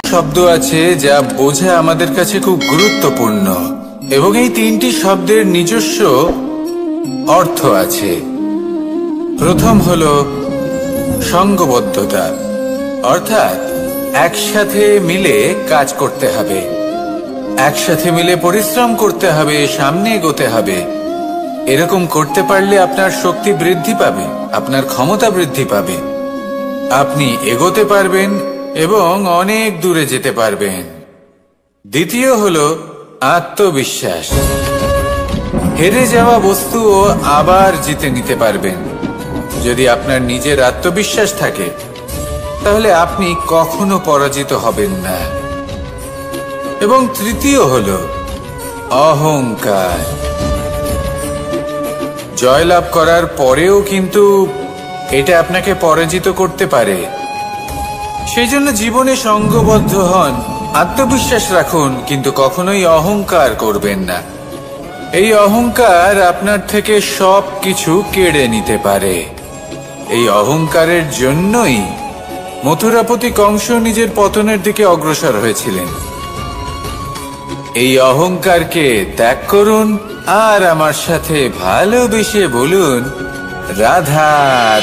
শব্দ আছে যা বোঝা আমাদের কাছে খুব গুরুত্বপূর্ণ, এবং এই তিনটি শব্দের নিজস্ব অর্থ আছে। প্রথম হলো সঙ্গবদ্ধতা, অর্থাৎ একসাথে মিলে কাজ করতে হবে, একসাথে মিলে পরিশ্রম করতে হবে, সামনে এগোতে হবে। এরকম করতে পারলে আপনার শক্তি বৃদ্ধি পাবে, আপনার ক্ষমতা বৃদ্ধি পাবে, আপনি এগোতে পারবেন এবং অনেক দূরে যেতে পারবেন। দ্বিতীয় হলো আত্মবিশ্বাস। হেরে যাওয়া বস্তুও আবার জিতে নিতে পারবেন। যদি আপনার নিজের আত্মবিশ্বাস থাকে তাহলে আপনি কখনো পরাজিত হবেন না। এবং তৃতীয় হলো অহংকার। জয়লাভ করার পরেও কিন্তু এটা আপনাকে পরাজিত করতে পারে। সেই জন্য জীবনে সঙ্গবদ্ধ হন, আত্মবিশ্বাস রাখুন, কিন্তু কখনোই অহংকার করবেন না। এই অহংকার আপনার থেকে সব কিছু কেড়ে নিতে পারে। এই অহংকারের জন্যই মথুরাপতি কংস নিজের পতনের দিকে অগ্রসর হয়েছিলেন। এই অহংকারকে ত্যাগ করুন আর আমার সাথে ভালোবেসে বলুন, রাধা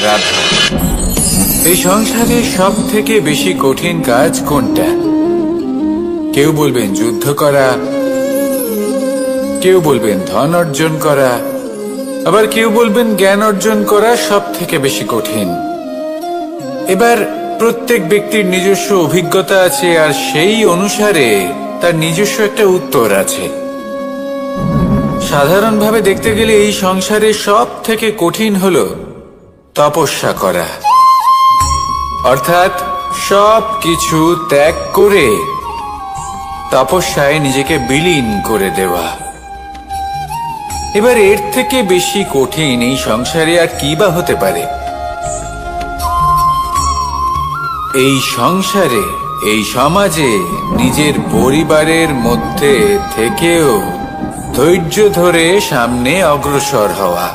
রাধা। এই সংসারে সব থেকে বেশি কঠিন কাজ কোনটা? কেউ বলবেন যুদ্ধ করা, কেউ বলবেন ধন অর্জন করা, আবার কেউ বলবেন জ্ঞান অর্জন করা সব থেকে বেশি কঠিন। এবার প্রত্যেক ব্যক্তির নিজস্ব অভিজ্ঞতা আছে, আর সেই অনুসারে তার নিজস্ব একটা উত্তর আছে। সাধারণভাবে দেখতে গেলে এই সংসারে সব থেকে কঠিন হলো তপস্যা করা, অর্থাৎ সব কিছু ত্যাগ করে তপস্যায় নিজেকে বিলীন করে দেওয়া। এবার এর থেকে বেশি কঠিন এই সংসারে আর কি বা হতে পারে? এই সংসারে, এই সমাজে, নিজের পরিবারের মধ্যে থেকেও ধৈর্য ধরে সামনে অগ্রসর হওয়া,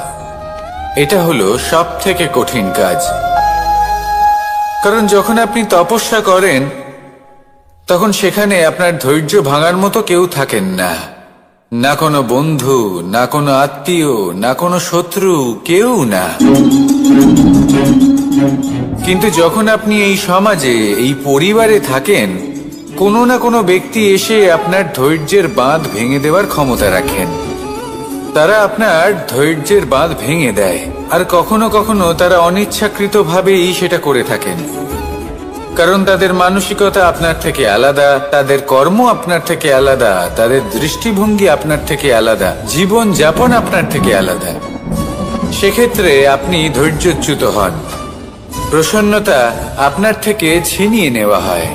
এটা হলো সব থেকে কঠিন কাজ। কারণ যখন আপনি তপস্যা করেন তখন সেখানে আপনার ধৈর্য ভাঙার মতো কেউ থাকেন না, না কোনো বন্ধু, না কোনো আত্মীয়, না কোনো শত্রু, কেউ না। কিন্তু যখন আপনি এই সমাজে, এই পরিবারে থাকেন, কোনো না কোনো ব্যক্তি এসে আপনার ধৈর্যের বাঁধ ভেঙে দেওয়ার ক্ষমতা রাখেন। তারা আপনার ধৈর্যের বাঁধ ভেঙে দেয়, আর কখনো কখনো তারা অনিচ্ছাকৃতভাবেই সেটা করে থাকেন। কারণ তাদের মানসিকতা আপনার থেকে আলাদা, তাদের কর্ম আপনার থেকে আলাদা, তাদের দৃষ্টিভঙ্গি আপনার থেকে আলাদা, জীবন যাপন আপনার থেকে আলাদা। সেক্ষেত্রে আপনি ধৈর্যচ্যুত হন, প্রসন্নতা আপনার থেকে ছিনিয়ে নেওয়া হয়।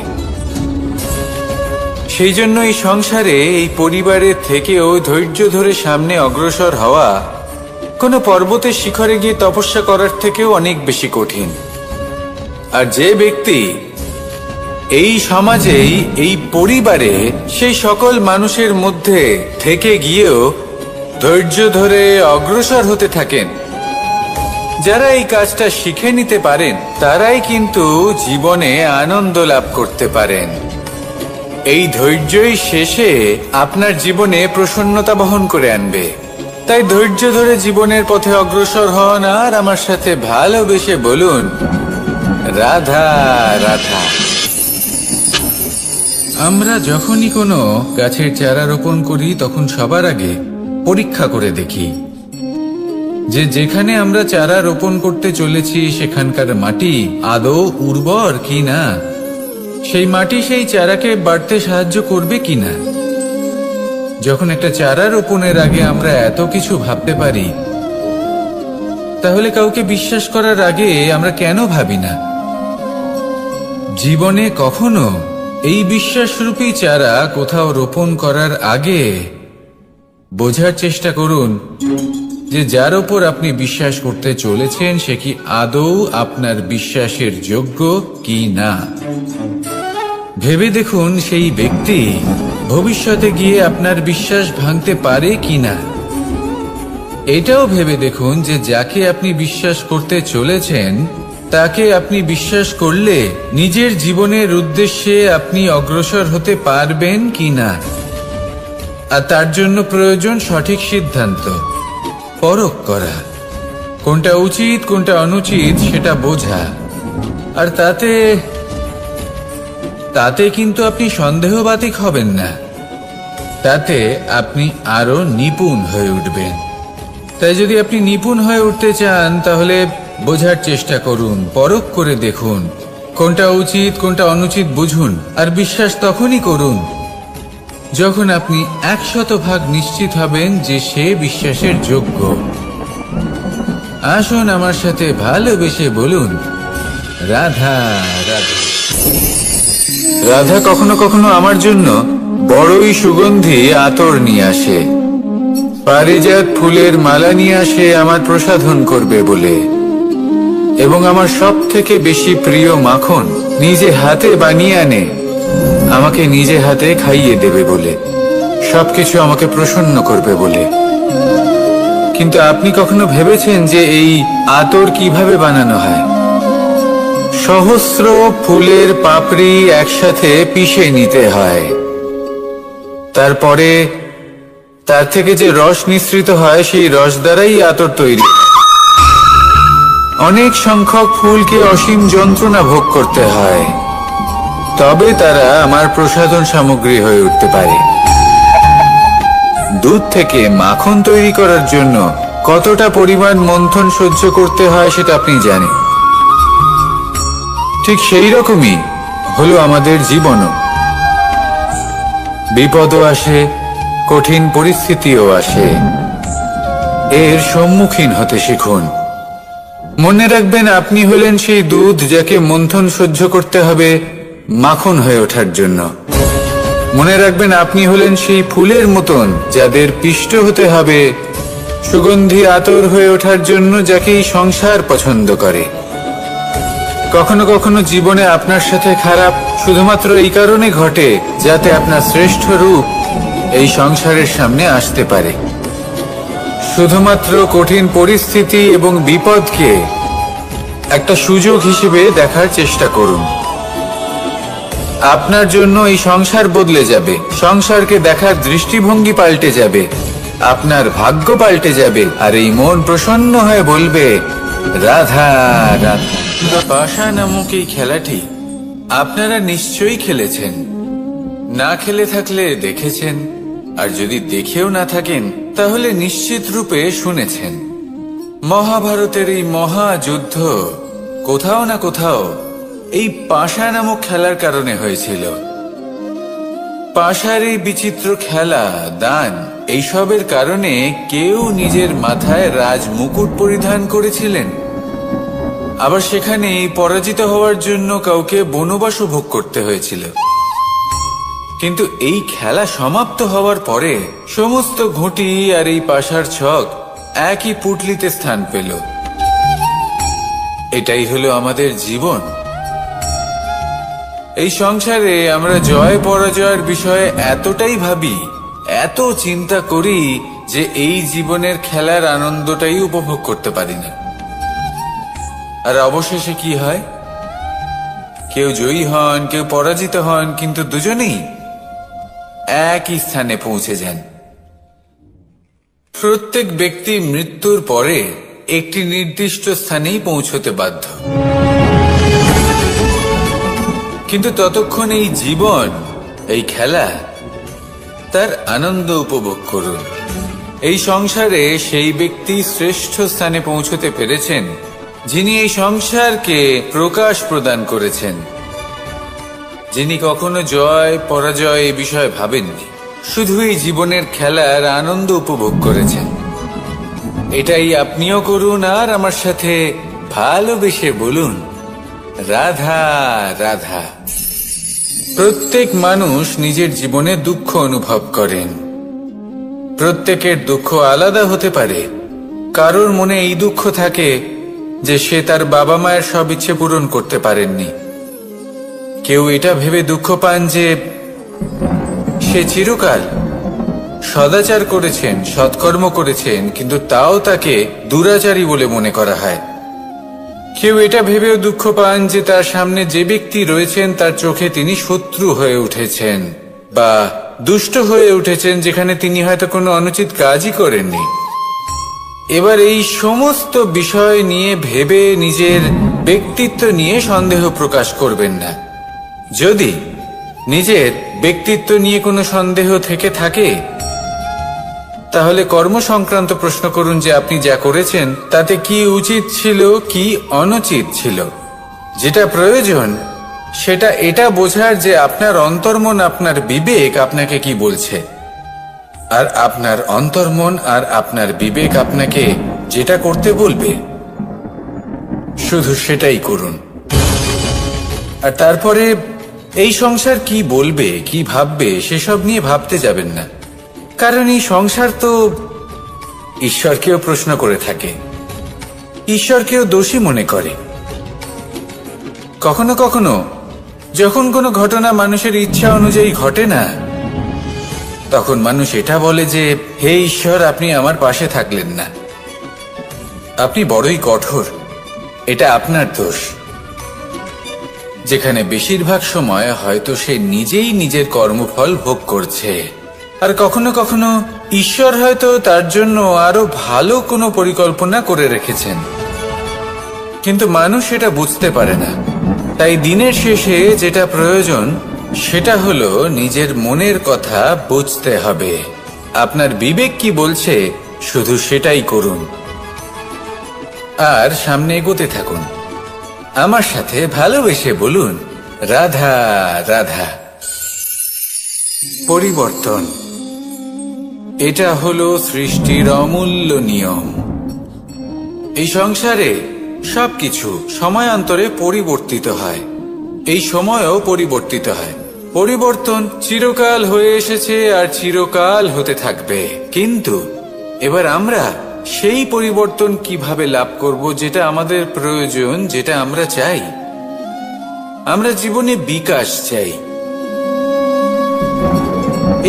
সেই জন্য এই সংসারে, এই পরিবারের থেকেও ধৈর্য ধরে সামনে অগ্রসর হওয়া কোনো পর্বতের শিখরে গিয়ে তপস্যা করার থেকেও অনেক বেশি কঠিন। আর যে ব্যক্তি এই সমাজেই, এই পরিবারে, সেই সকল মানুষের মধ্যে থেকে গিয়েও ধৈর্য ধরে অগ্রসর হতে থাকেন, যারা এই কাজটা শিখে নিতে পারেন, তারাই কিন্তু জীবনে আনন্দ লাভ করতে পারেন। এই ধৈর্যই শেষে আপনার জীবনে প্রসন্নতা বহন করে আনবে। তাই ধৈর্য ধরে জীবনের পথে অগ্রসর হন আর আমার সাথে ভালোবেসে বলুন, রাধা রাধা। আমরা যখনই কোনো গাছের চারা রোপণ করি তখন সবার আগে পরীক্ষা করে দেখি যে যেখানে আমরা চারা রোপণ করতে চলেছি সেখানকার মাটি আদৌ উর্বর কি না, সেই মাটি সেই চারাকে বাড়তে সাহায্য করবে কিনা। যখন একটা চারা রোপণের আগে আমরা এত কিছু ভাবতে পারি, তাহলে কাউকে বিশ্বাস করার আগে আমরা কেন ভাবি না? জীবনে কখনো এই বিশ্বাসরূপী চারা কোথাও রোপণ করার আগে বোঝার চেষ্টা করুন যে যার ওপর আপনি বিশ্বাস করতে চলেছেন সে কি আদৌ আপনার বিশ্বাসের যোগ্য কি না। ভেবে দেখুন সেই ব্যক্তি ভবিষ্যতে গিয়ে আপনার বিশ্বাস ভাঙতে পারে কি না। এটাও ভেবে দেখুন যে যাকে আপনি বিশ্বাস করতে চলেছেন তাকে আপনি বিশ্বাস করলে নিজের জীবনের উদ্দেশ্যে আপনি অগ্রসর হতে পারবেন কি না। আর তার জন্য প্রয়োজন সঠিক সিদ্ধান্ত, পরখ করা, কোনটা উচিত কোনটা অনুচিত সেটা বোঝা। আর তাতে কিন্তু আপনি সন্দেহবাতিক হবেন না, তাতে আপনি আরো নিপুণ হয়ে উঠবেন। তাই যদি আপনি নিপুণ হয়ে উঠতে চান তাহলে বোঝার চেষ্টা করুন, পরখ করে দেখুন, কোনটা উচিত কোনটা অনুচিত বুঝুন। আর বিশ্বাস তখনই করুন যখন আপনি 100% নিশ্চিত হবেন যে সে বিশ্বাসের যোগ্য। আসুন আমার সাথে ভালোবেসে বলুন, রাধা রাধা। রাধা কখনো কখনো আমার জন্য বড়ই সুগন্ধি আতর নিয়ে আসে, পারিজাত ফুলের মালা নিয়ে আসে আমার প্রসাধন করবে বলে, এবং আমার সব থেকে বেশি প্রিয় মাখন নিজে হাতে বানিয়ে আনে আমাকে নিজে হাতে খাইয়ে দেবে বলে, সবকিছু আমাকে প্রসন্ন করবে বলে। কিন্তু আপনি কখনো ভেবেছেন যে এই আতর কিভাবে বানানো হয়? সহস্র ফুলের পাপড়ি একসাথে পিষে নিতে হয়, তারপরে তার থেকে যে রস নিঃসৃত হয় সেই রস দ্বারাই আতর তৈরি। অনেক সংখ্যক ফুলকে অসীম যন্ত্রণা ভোগ করতে হয়, তবে তারা আমার প্রসাধন সামগ্রী হয়ে উঠতে পারে। দুধ থেকে মাখন তৈরি করার জন্য কতটা পরিমাণ মন্থন সহ্য করতে হয় সেটা আপনি জানেন। ঠিক সেই রকমই হলো আমাদের জীবনও। বিপদও আসে, কঠিন পরিস্থিতিও আসে, এর সম্মুখীন হতে শিখুন। মনে রাখবেন আপনি হলেন সেই দুধ যাকে মন্থন সহ্য করতে হবে মাখন হয়ে ওঠার জন্য। মনে রাখবেন আপনি হলেন সেই ফুলের মতন যাদের পিষ্ট হতে হবে সুগন্ধি আতর হয়ে ওঠার জন্য, যাকে এই সংসার পছন্দ করে। কখনো কখনো জীবনে আপনার সাথে খারাপ শুধুমাত্র এই কারণে ঘটে যাতে আপনার শ্রেষ্ঠ রূপ এই সংসারের সামনে আসতে পারে। শুধুমাত্র কঠিন পরিস্থিতি এবং বিপদকে একটা সুযোগ হিসেবে দেখার চেষ্টা করুন। আপনার জন্য এই সংসার বদলে যাবে, সংসারকে দেখার দৃষ্টিভঙ্গি পাল্টে যাবে, আপনার ভাগ্য পাল্টে যাবে, আর এই মন প্রসন্ন হয়ে বলবে, রাধা রাধা। পাশা নামক এই খেলাটি আপনারা নিশ্চয়ই খেলেছেন, না খেলে থাকলে দেখেছেন, আর যদি দেখেও না থাকেন তাহলে নিশ্চিত রূপে শুনেছেন। মহাভারতের এই মহাযুদ্ধ কোথাও না কোথাও এই পাশা নামক খেলার কারণে হয়েছিল। পাশার এই বিচিত্র খেলা, দান, এইসবের কারণে কেউ নিজের মাথায় রাজ মুকুট পরিধান করেছিলেন, আবার সেখানে পরাজিত হওয়ার জন্য কাউকে বনবাসও ভোগ করতে হয়েছিল। কিন্তু এই খেলা সমাপ্ত হওয়ার পরে সমস্ত ঘুঁটি আর এই পাশার ছক একই পুটলিতে স্থান পেল। এটাই হলো আমাদের জীবন। এই সংসারে আমরা জয় পরাজয়ের বিষয়ে এতটাই ভাবি, এত চিন্তা করি যে এই জীবনের খেলার আনন্দটাই উপভোগ করতে পারি না। আর অবশেষে কি হয়? কেউ জয়ী হন, কেউ পরাজিত হন, কিন্তু দুজনেই একই স্থানে পৌঁছে যান। প্রত্যেক ব্যক্তি মৃত্যুর পরে একটি নির্দিষ্ট স্থানেই পৌঁছতে বাধ্য, কিন্তু ততক্ষণ এই জীবন, এই খেলা, তার আনন্দ উপভোগ করুন। এই সংসারে সেই ব্যক্তি শ্রেষ্ঠ স্থানে পৌঁছতে পেরেছেন যিনি এই সংসারকে প্রকাশ প্রদান করেছেন, যিনি কখনো জয় পরাজয় এই বিষয়ে ভাবেননি, শুধু এই জীবনের খেলার আনন্দ উপভোগ করেছেন। এটাই আপনিও করুন, আর আমার সাথে ভালোবেসে বলুন, রাধা রাধা। প্রত্যেক মানুষ নিজের জীবনে দুঃখ অনুভব করেন। প্রত্যেকের দুঃখ আলাদা হতে পারে। কারোর মনে এই দুঃখ থাকে যে সে তার বাবা মায়ের সব ইচ্ছে পূরণ করতে পারেননি। কেউ এটা ভেবে দুঃখ পান যে সে চিরকাল সদাচার করেছেন, সৎকর্ম করেছেন, কিন্তু তাও তাকে দুরাচারী বলে মনে করা হয়। কেউ এটা ভেবেও দুঃখ পান যে তার সামনে যে ব্যক্তি রয়েছেন তার চোখে তিনি শত্রু হয়ে উঠেছেন বা দুষ্ট হয়ে উঠেছেন, যেখানে তিনি হয়তো কোনো অনুচিত কাজই করেননি। এবার এই সমস্ত বিষয় নিয়ে ভেবে নিজের ব্যক্তিত্ব নিয়ে সন্দেহ প্রকাশ করবেন না। যদি নিজের ব্যক্তিত্ব নিয়ে কোনো সন্দেহ থেকে থাকে, তাহলে কর্ম সংক্রান্ত প্রশ্ন করুন যে আপনি যা করেছেন তাতে কি উচিত ছিল, কি অনুচিত ছিল। যেটা প্রয়োজন সেটা এটা বোঝার যে আপনার অন্তর্মন, আপনার বিবেক আপনাকে কি বলছে, আর আপনার অন্তর্মন আর আপনার বিবেক আপনাকে যেটা করতে বলবে শুধু সেটাই করুন। আর তারপরে এই সংসার কি বলবে, কি ভাববে সেসব নিয়ে ভাবতে যাবেন না, কারণ এই সংসার তো ঈশ্বরকেও প্রশ্ন করে থাকে, ঈশ্বরকেও দোষী মনে করে। কখনো কখনো যখন কোনো ঘটনা মানুষের ইচ্ছা অনুযায়ী ঘটে না, তখন মানুষ এটা বলে যে হে ঈশ্বর, আপনি আমার পাশে থাকলেন না, আপনি বড়ই কঠোর, এটা আপনার দোষ। যেখানে বেশিরভাগ সময় হয়তো সে নিজেই নিজের কর্মফল ভোগ করছে, আর কখনো কখনো ঈশ্বর হয়তো তার জন্য আরো ভালো কোনো পরিকল্পনা করে রেখেছেন, কিন্তু মানুষ এটা বুঝতে পারে না। তাই দিনের শেষে যেটা প্রয়োজন সেটা হলো নিজের মনের কথা বুঝতে হবে। আপনার বিবেক কি বলছে শুধু সেটাই করুন, আর সামনে এগোতে থাকুন। আমার সাথে ভালোবেসে বলুন, রাধা রাধা। পরিবর্তন, এটা হলো সৃষ্টির অমূল্য নিয়ম। এই সংসারে সবকিছু সময়ান্তরে পরিবর্তিত হয়, এই সময়ও পরিবর্তিত হয়। পরিবর্তন চিরকাল হয়ে এসেছে আর চিরকাল হতে থাকবে, কিন্তু এবার আমরা সেই পরিবর্তন কিভাবে লাভ করব যেটা আমাদের প্রয়োজন, যেটা আমরা চাই। আমরা জীবনে বিকাশ চাই।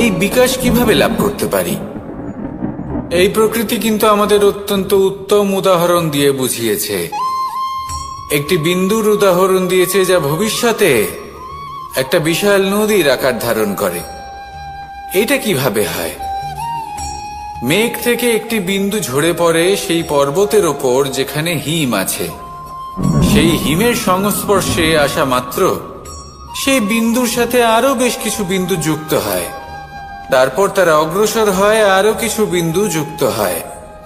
এই বিকাশ কিভাবে লাভ করতে পারি? এই প্রকৃতি কিন্তু আমাদের অত্যন্ত উত্তম উদাহরণ দিয়ে বুঝিয়েছে। একটি বিন্দুর উদাহরণ দিয়েছে যা ভবিষ্যতে একটা বিশাল নদীর আকার ধারণ করে। এটা কিভাবে হয়? মেঘ থেকে একটি বিন্দু ঝরে পড়ে সেই পর্বতের ওপর যেখানে হিম আছে। সেই হিমের সংস্পর্শে আসা মাত্র সেই বিন্দুর সাথে আরো বেশ কিছু বিন্দু যুক্ত হয়, তারপর তারা অগ্রসর হয়, আরো কিছু বিন্দু যুক্ত হয়,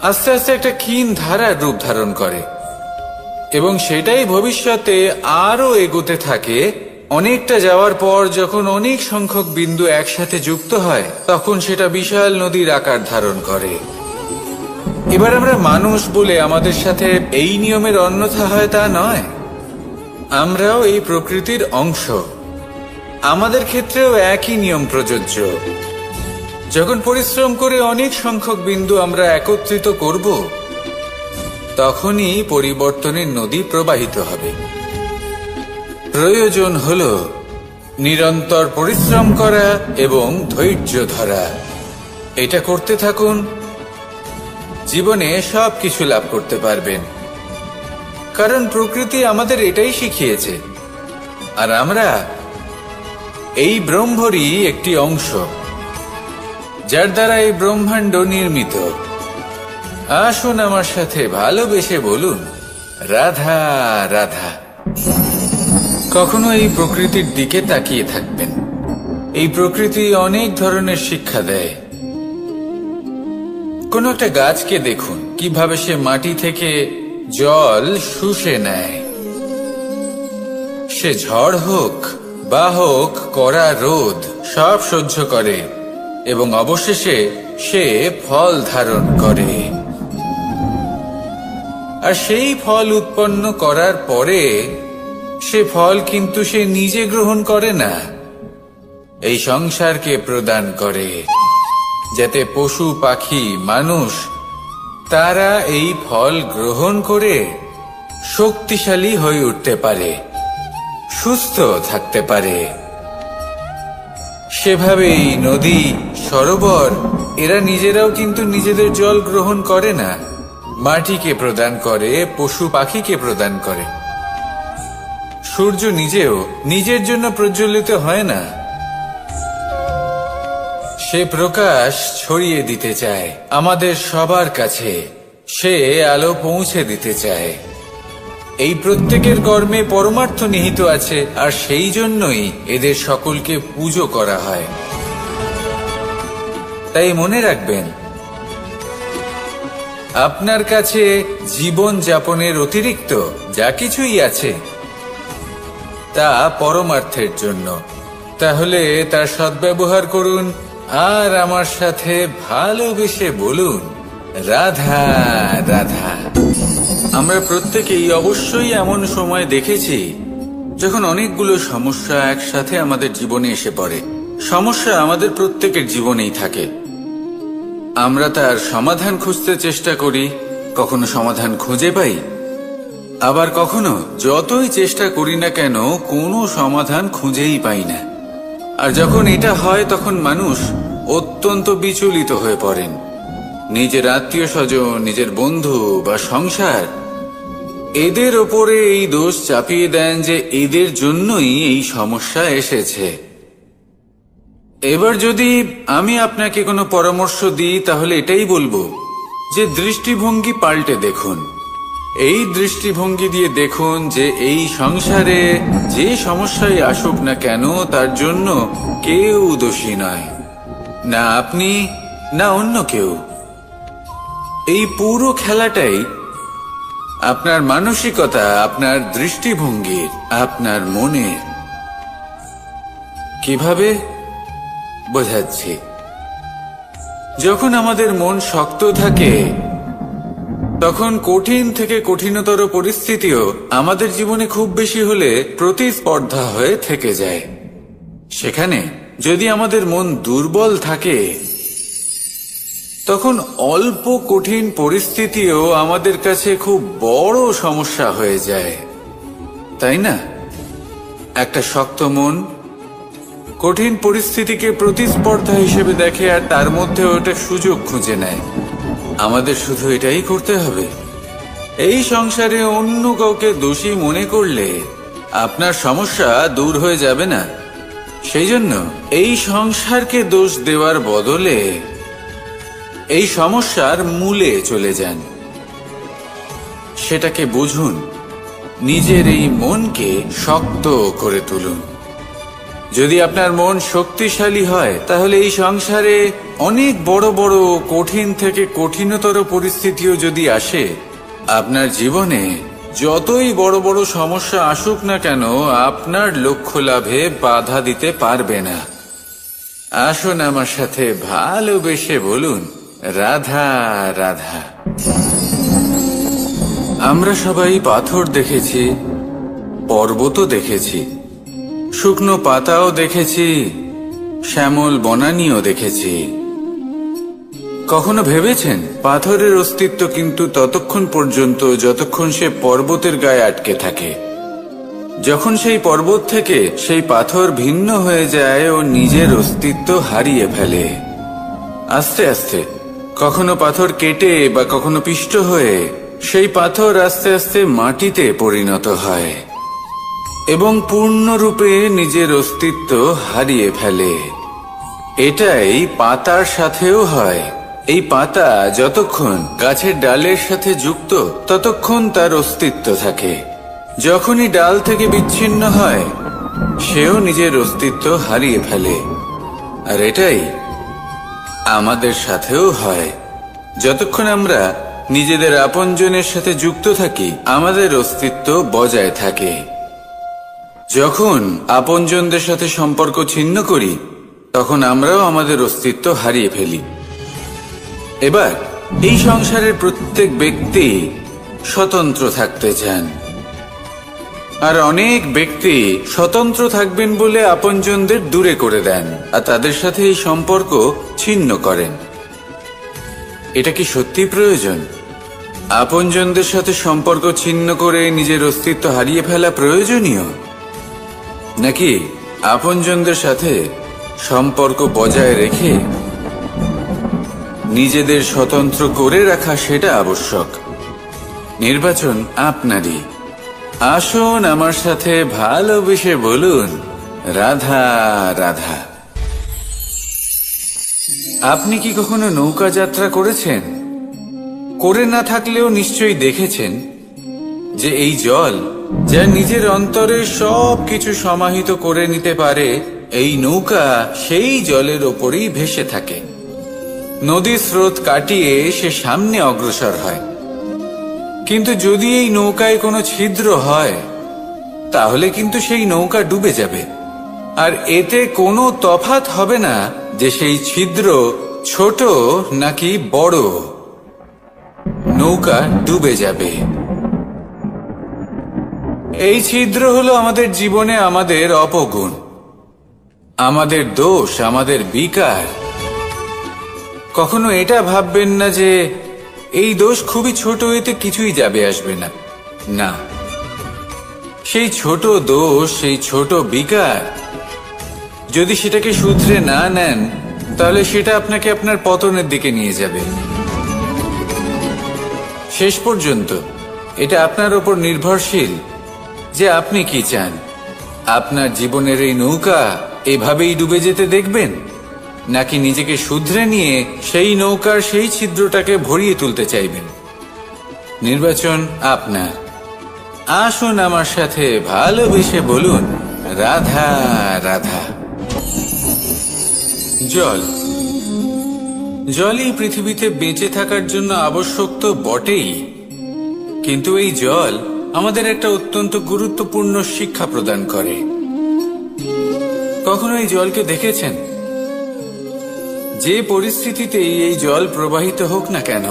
আস্তে আস্তে একটা ক্ষীণ ধারার রূপ ধারণ করে, এবং সেটাই ভবিষ্যতে আরো এগোতে থাকে। অনেকটা যাওয়ার পর যখন অনেক সংখ্যক বিন্দু একসাথে যুক্ত হয়, তখন সেটা বিশাল নদীর আকার ধারণ করে। এবার আমরা মানুষ বলে আমাদের সাথে এই নিয়মের অন্যথা হয় তা নয়। আমরাও এই প্রকৃতির অংশ, আমাদের ক্ষেত্রেও একই নিয়ম প্রযোজ্য। যখন পরিশ্রম করে অনেক সংখ্যক বিন্দু আমরা একত্রিত করব, তখনই পরিবর্তনের নদী প্রবাহিত হবে। প্রয়োজন হল নিরন্তর পরিশ্রম করা এবং ধৈর্য ধরা। এটা করতে থাকুন, জীবনে সবকিছু লাভ করতে পারবেন, কারণ প্রকৃতি আমাদের এটাই শিখিয়েছে, আর আমরা এই ব্রহ্মরই একটি অংশ, যার দ্বারা এই ব্রহ্মাণ্ড নির্মিত। আসুন আমার সাথে ভালোবেসে বলুন, রাধা রাধা। কখনো এই প্রকৃতির দিকে তাকিয়ে থাকবেন। এই প্রকৃতি অনেক ধরনের শিক্ষা দেয়। কোন একটা গাছকে দেখুন কিভাবে সে মাটি থেকে জল শুষে নেয়। সে ঝড় হোক বা হোক কড়া রোদ সব সহ্য করে এবং অবশেষে সে ফল ধারণ করে। আর সেই ফল উৎপন্ন করার পরে সে ফল কিন্তু সে নিজে গ্রহণ করে না, এই সংসারকে প্রদান করে, যাতে পশু পাখি মানুষ তারা এই ফল গ্রহণ করে শক্তিশালী হয়ে উঠতে পারে, সুস্থ থাকতে পারে। সেভাবেই নদী, সরোবর এরা নিজেরাও কিন্তু নিজেদের জল গ্রহণ করে না, মাটিকে প্রদান করে, পশু পাখিকে প্রদান করে। সূর্য নিজেও নিজের জন্য প্রজ্বলিত হয় না, সে প্রকাশ ছড়িয়ে দিতে চায় আমাদের সবার কাছে, সে আলো পৌঁছে দিতে চায়। এই প্রত্যেকের কর্মে পরমার্থ নিহিত আছে, আর সেই জন্যই এদের সকলকে পুজো করা হয়। তাই মনে রাখবেন, আপনার কাছে জীবন যাপনের অতিরিক্ত যা কিছুই আছে তা পরমার্থের জন্য। তাহলে তার সদ্ব্যবহার করুন আর আমার সাথে ভালোবেসে বলুন, রাধা রাধা। আমরা প্রত্যেকেই অবশ্যই এমন সময় দেখেছি যখন অনেকগুলো সমস্যা একসাথে আমাদের জীবনে এসে পড়ে। সমস্যা আমাদের প্রত্যেকের জীবনেই থাকে, আমরা তার সমাধান খুঁজতে চেষ্টা করি, কখনো সমাধান খুঁজে পাই, আবার কখনো যতই চেষ্টা করি না কেন কোনো সমাধান খুঁজেই পাই না। আর যখন এটা হয় তখন মানুষ অত্যন্ত বিচলিত হয়ে পড়েন। নিজের আত্মীয় স্বজন, নিজের বন্ধু বা সংসার, এদের ওপরে এই দোষ চাপিয়ে দেন যে এদের জন্যই এই সমস্যা এসেছে। এবার যদি আমি আপনাকে কোনো পরামর্শ দিই তাহলে এটাই বলবো যে দৃষ্টিভঙ্গি পাল্টে দেখুন। এই দৃষ্টিভঙ্গি দিয়ে দেখুন যে এই সংসারে যে সমস্যায় আসুক না কেন তার জন্য কেউ দোষী নয়, না আপনি না অন্য কেউ। এই পুরো খেলাটাই আপনার মানসিকতা, আপনার দৃষ্টিভঙ্গির, আপনার মনের। কিভাবে বোঝাচ্ছি, যখন আমাদের মন শক্ত থাকে তখন কঠিন থেকে কঠিনতর পরিস্থিতিও আমাদের জীবনে খুব বেশি হলে প্রতিস্পর্ধা হয়ে থেকে যায়। সেখানে যদি আমাদের মন দুর্বল থাকে তখন অল্প কঠিন পরিস্থিতিও আমাদের কাছে খুব বড় সমস্যা হয়ে যায়, তাই না? একটা শক্ত মন কঠিন পরিস্থিতিকে প্রতিস্পর্ধা হিসেবে দেখে আর তার মধ্যে ওটা সুযোগ খুঁজে নেয়। আমাদের শুধু এটাই করতে হবে। এই সংসারে অন্য কাউকে দোষী মনে করলে আপনার সমস্যা দূর হয়ে যাবে না। সেই জন্য এই সংসারকে দোষ দেওয়ার বদলে এই সমস্যার মূলে চলে যান, সেটাকে বুঝুন, নিজের এই মনকে শক্ত করে তুলুন। যদি আপনার মন শক্তিশালী হয় তাহলে এই সংসারে অনেক বড় বড় কঠিন থেকে কঠিনতর পরিস্থিতিও যদি আসে, আপনার জীবনে যতই বড় বড় সমস্যা আসুক না কেন আপনার লক্ষ্য লাভে বাধা দিতে পারবে না। আসুন আমার সাথে ভালোবেসে বলুন, রাধা রাধা। আমরা সবাই পাথর দেখেছি, পর্বতও দেখেছি, শুকনো পাতাও দেখেছি, শ্যামল বনানীও দেখেছি। কখনো ভেবেছেন পাথরের অস্তিত্ব কিন্তু ততক্ষণ পর্যন্ত যতক্ষণ সে পর্বতের গায়ে আটকে থাকে। যখন সেই পর্বত থেকে সেই পাথর ভিন্ন হয়ে যায় ও নিজের অস্তিত্ব হারিয়ে ফেলে। আস্তে আস্তে কখনো পাথর কেটে বা কখনো পিষ্ট হয়ে সেই পাথর আস্তে আস্তে মাটিতে পরিণত হয় এবং পূর্ণরূপে নিজের অস্তিত্ব হারিয়ে ফেলে। এটাই পাতার সাথেও হয়। এই পাতা যতক্ষণ গাছের ডালের সাথে যুক্ত ততক্ষণ তার অস্তিত্ব থাকে। যখনই ডাল থেকে বিচ্ছিন্ন হয় সেও নিজের অস্তিত্ব হারিয়ে ফেলে। আর এটাই আমাদের সাথেও হয়। যতক্ষণ আমরা নিজেদের আপনজনের সাথে যুক্ত থাকি আমাদের অস্তিত্ব বজায় থাকে। যখন আপনজনদের সাথে সম্পর্ক ছিন্ন করি তখন আমরাও আমাদের অস্তিত্ব হারিয়ে ফেলি। এবার এই সংসারের প্রত্যেক ব্যক্তি স্বতন্ত্র থাকতে চান, আর অনেক ব্যক্তি স্বতন্ত্র থাকবেন বলে আপনজনদের দূরে করে দেন আর তাদের সাথে এই সম্পর্ক ছিন্ন করেন। এটা কি সত্যি প্রয়োজন? আপনজনদের সাথে সম্পর্ক ছিন্ন করে নিজের অস্তিত্ব হারিয়ে ফেলা প্রয়োজনীয়, নাকি আপনজনদের সাথে সম্পর্ক বজায় রেখে নিজেদের স্বতন্ত্র করে রাখা সেটা আবশ্যক? নির্বাচন আপনারই। আসুন আমার সাথে ভালোবেসে বলুন, রাধা রাধা। আপনি কি কখনো নৌকা যাত্রা করেছেন? করে না থাকলেও নিশ্চয়ই দেখেছেন যে এই জল, যা নিজের অন্তরে সব কিছু সমাহিত করে নিতে পারে, এই নৌকা সেই জলের ওপরেই ভেসে থাকে। নদীর স্রোত কাটিয়ে সে সামনে অগ্রসর হয়। কিন্তু যদি এই নৌকায় কোনো ছিদ্র হয়, তাহলে কিন্তু সেই নৌকা ডুবে যাবে। আর এতে কোনো তফাৎ হবে না যে সেই ছিদ্র ছোট নাকি বড়, নৌকা ডুবে যাবে। এই ছিদ্র হলো আমাদের জীবনে আমাদের অপগুণ, আমাদের দোষ, আমাদের বিকার। কখনো এটা ভাববেন না যে এই দোষ খুবই ছোট, এতে কিছুই যাবে আসবে না। না, সেই ছোট দোষ, সেই ছোট বিকার, যদি সেটাকে শুধরে না নেন, তাহলে সেটা আপনাকে আপনার পতনের দিকে নিয়ে যাবে। শেষ পর্যন্ত এটা আপনার উপর নির্ভরশীল যে আপনি কি চান। আপনার জীবনের এই নৌকা এভাবেই ডুবে যেতে দেখবেন, নাকি নিজেকে শুধরে নিয়ে সেই নৌকার সেই ছিদ্রটাকে ভরিয়ে তুলতে চাইবেন? নির্বাচন আপনার। আসুন আমার সাথে ভালোবেসে বলুন, রাধা রাধা। জল, জলই পৃথিবীতে বেঁচে থাকার জন্য আবশ্যক তো বটেই, কিন্তু এই জল আমাদের একটা অত্যন্ত গুরুত্বপূর্ণ শিক্ষা প্রদান করে। কখনো এই জলকে দেখেছেন? যে পরিস্থিতিতেই এই জল প্রবাহিত হোক না কেন,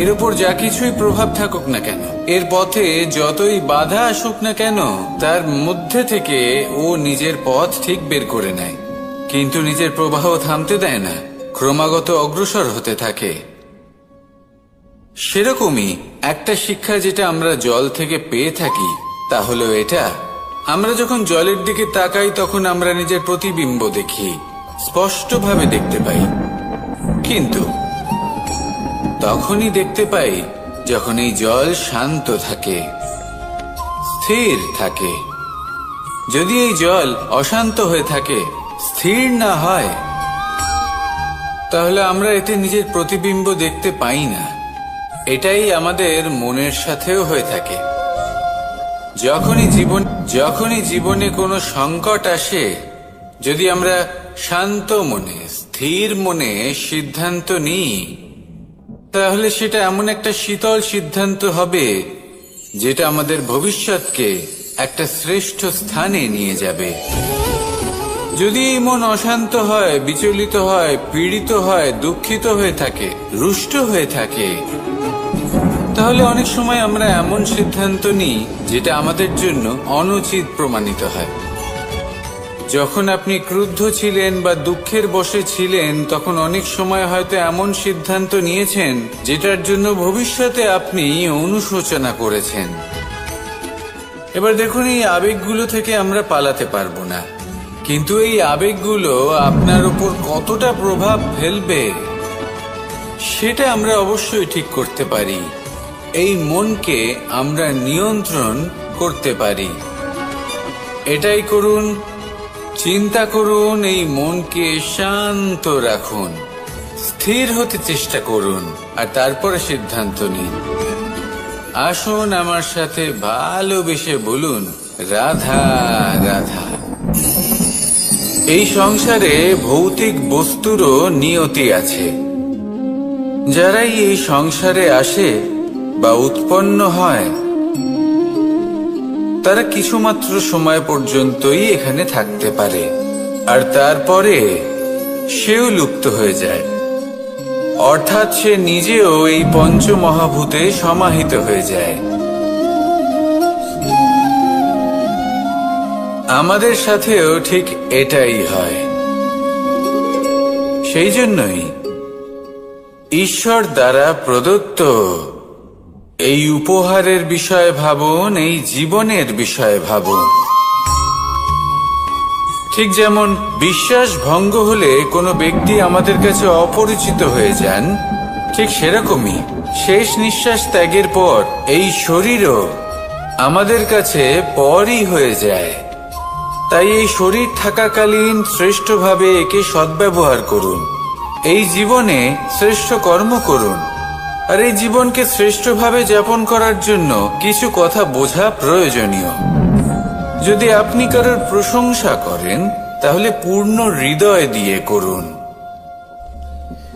এর উপর যা কিছুই প্রভাব থাকুক না কেন, এর পথে যতই বাধা আসুক না কেন, তার মধ্যে থেকে ও নিজের পথ ঠিক বের করে নেয়, কিন্তু নিজের প্রবাহ থামতে দেয় না, ক্রমাগত অগ্রসর হতে থাকে। সেরকমই একটা শিক্ষা যেটা আমরা জল থেকে পেয়ে থাকি, তা হলো এটা: আমরা যখন জলের দিকে তাকাই, তখন আমরা নিজের প্রতিবিম্ব দেখি, স্পষ্টভাবে দেখতে পাই। কিন্তু তখনই দেখতে পাই যখন এই জল শান্ত থাকে, স্থির থাকে। যদি এই জল অশান্ত হয়ে থাকে, স্থির না হয়, তাহলে আমরা এতে নিজের প্রতিবিম্ব দেখতে পাই না। এটাই আমাদের মনের সাথেও হয়ে থাকে। যখনই জীবনে কোনো সংকট আসে, যদি আমরা শান্ত মনে, স্থির মনে সিদ্ধান্ত নিই, তাহলে সেটা এমন একটা শীতল সিদ্ধান্ত হবে যেটা আমাদের ভবিষ্যৎকে একটা শ্রেষ্ঠ স্থানে নিয়ে যাবে। যদি এই মন অশান্ত হয়, বিচলিত হয়, পীড়িত হয়, দুঃখিত হয়ে থাকে, রুষ্ট হয়ে থাকে, তাহলে অনেক সময় আমরা এমন সিদ্ধান্ত নিই যেটা আমাদের জন্য অনুচিত প্রমাণিত হয়। যখন আপনি ক্রুদ্ধ ছিলেন বা দুঃখের বশে ছিলেন, তখন অনেক সময় হয়তো এমন সিদ্ধান্ত নিয়েছেন যেটার জন্য ভবিষ্যতে আপনি অনুশোচনা করেছেন। এবার দেখুন, এই আবেগগুলো থেকে আমরা পালাতে পারবো না, কিন্তু এই আবেগগুলো আপনার উপর কতটা প্রভাব ফেলবে সেটা আমরা অবশ্যই ঠিক করতে পারি। এই মনকে আমরা নিয়ন্ত্রণ করতে পারি। এটাই করুন, চিন্তা করুন, এই মনকে শান্ত রাখুন, স্থির হতে চেষ্টা করুন, আর তারপরে সিদ্ধান্ত নিন। আসুন আমার সাথে ভালোবেসে বলুন, রাধা রাধা। এই সংসারে ভৌতিক বস্তুরও নিয়তি আছে। যারাই এই সংসারে আসে বা উৎপন্ন হয়, তারা কিছুমাত্র সময় পর্যন্তই এখানে থাকতে পারে, আর তারপরে সেও লুপ্ত হয়ে যায়। অর্থাৎ সে নিজেও এই পঞ্চমহাভূতে সমাহিত হয়ে যায়। আমাদের সাথেও ঠিক এটাই হয়। সেই জন্যই ঈশ্বর দ্বারা প্রদত্ত এই উপহারের বিষয়ে ভাবুন, এই জীবনের বিষয়ে ভাবুন। ঠিক যেমন বিশ্বাস ভঙ্গ হলে কোনো ব্যক্তি আমাদের কাছে অপরিচিত হয়ে যান, ঠিক সেরকমই শেষ নিঃশ্বাস ত্যাগের পর এই শরীরও আমাদের কাছে পরই হয়ে যায়। তাই এই শরীর থাকাকালীন শ্রেষ্ঠভাবে একে সদ্ব্যবহার করুন, এই জীবনে শ্রেষ্ঠ কর্ম করুন। আর এই জীবনকে শ্রেষ্ঠভাবে যাপন করার জন্য কিছু কথা বোঝা প্রয়োজনীয়। যদি আপনি কারোর প্রশংসা করেন তাহলে পূর্ণ হৃদয় দিয়ে করুন।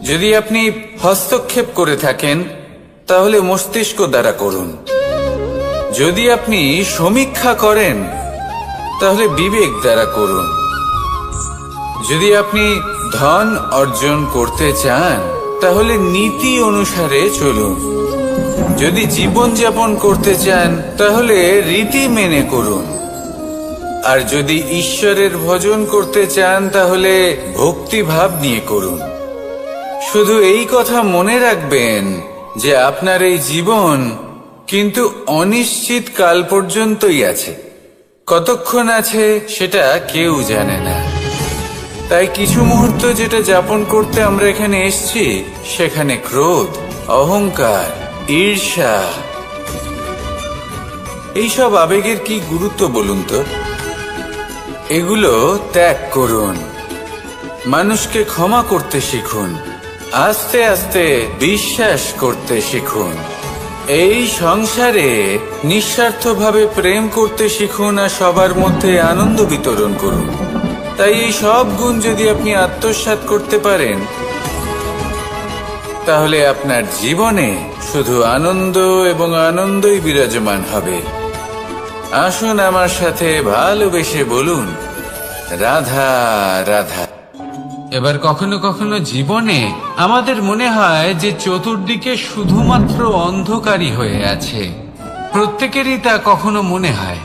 যদি আপনি হস্তক্ষেপ করে থাকেন তাহলে মস্তিষ্ক দ্বারা করুন। যদি আপনি সমীক্ষা করেন তাহলে বিবেক দ্বারা করুন। যদি আপনি ধন অর্জন করতে চান তাহলে নীতি অনুসারে চলুন। যদি জীবন যাপন করতে চান তাহলে রীতি মেনে করুন। আর যদি ঈশ্বরের ভজন করতে চান তাহলে ভক্তিভাব নিয়ে করুন। শুধু এই কথা মনে রাখবেন যে আপনার এই জীবন কিন্তু অনিশ্চিত কাল পর্যন্তই আছে। কতক্ষণ আছে সেটা কেউ জানে না। তাই কিছু মুহূর্ত যেটা যাপন করতে আমরা এখানে এসেছি সেখানে ক্রোধ, অহংকার, ঈর্ষা এইসব আবেগের কি গুরুত্ব বলুন তো? এগুলো ত্যাগ করুন। মানুষকে ক্ষমা করতে শিখুন। আস্তে আস্তে বিশ্বাস করতে শিখুন। এই সংসারে নিঃস্বার্থভাবে প্রেম করতে শিখুন আর সবার মধ্যে আনন্দ বিতরণ করুন। তাই এই সব গুণ যদি আপনি আত্মসাৎ করতে পারেন তাহলে আপনার জীবনে শুধু আনন্দ এবং আনন্দই বিরাজমান হবে। আসুন আমার সাথে ভালোবেসে বলুন, রাধা রাধা। এবার কখনো কখনো জীবনে আমাদের মনে হয় যে চতুর্দিকে শুধুমাত্র অন্ধকারই হয়ে আছে। প্রত্যেকেরই তা কখনো মনে হয়।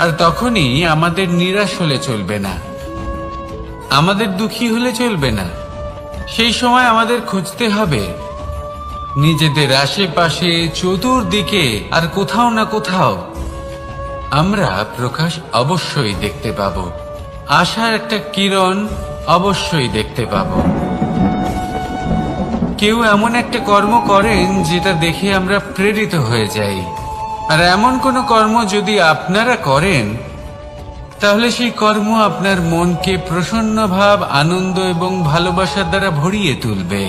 আর তখনই আমাদের নিরাশ হলে চলবে না, আমাদের দুঃখী হলে চলবে না। সেই সময় আমাদের খুঁজতে হবে নিজেদের আশেপাশে, চতুর্দিকে আর কোথাও না কোথাও আমরা প্রকাশ অবশ্যই দেখতে পাব। আশার একটা কিরণ অবশ্যই দেখতে পাব। কেউ এমন একটা কর্ম করেন যেটা দেখে আমরা প্রেরিত হয়ে যাই। আর এমন কোনো কর্ম যদি আপনারা করেন তাহলে সেই কর্ম আপনার মনকে প্রসন্ন ভাব, আনন্দ এবং ভালোবাসার দ্বারা ভরিয়ে তুলবে।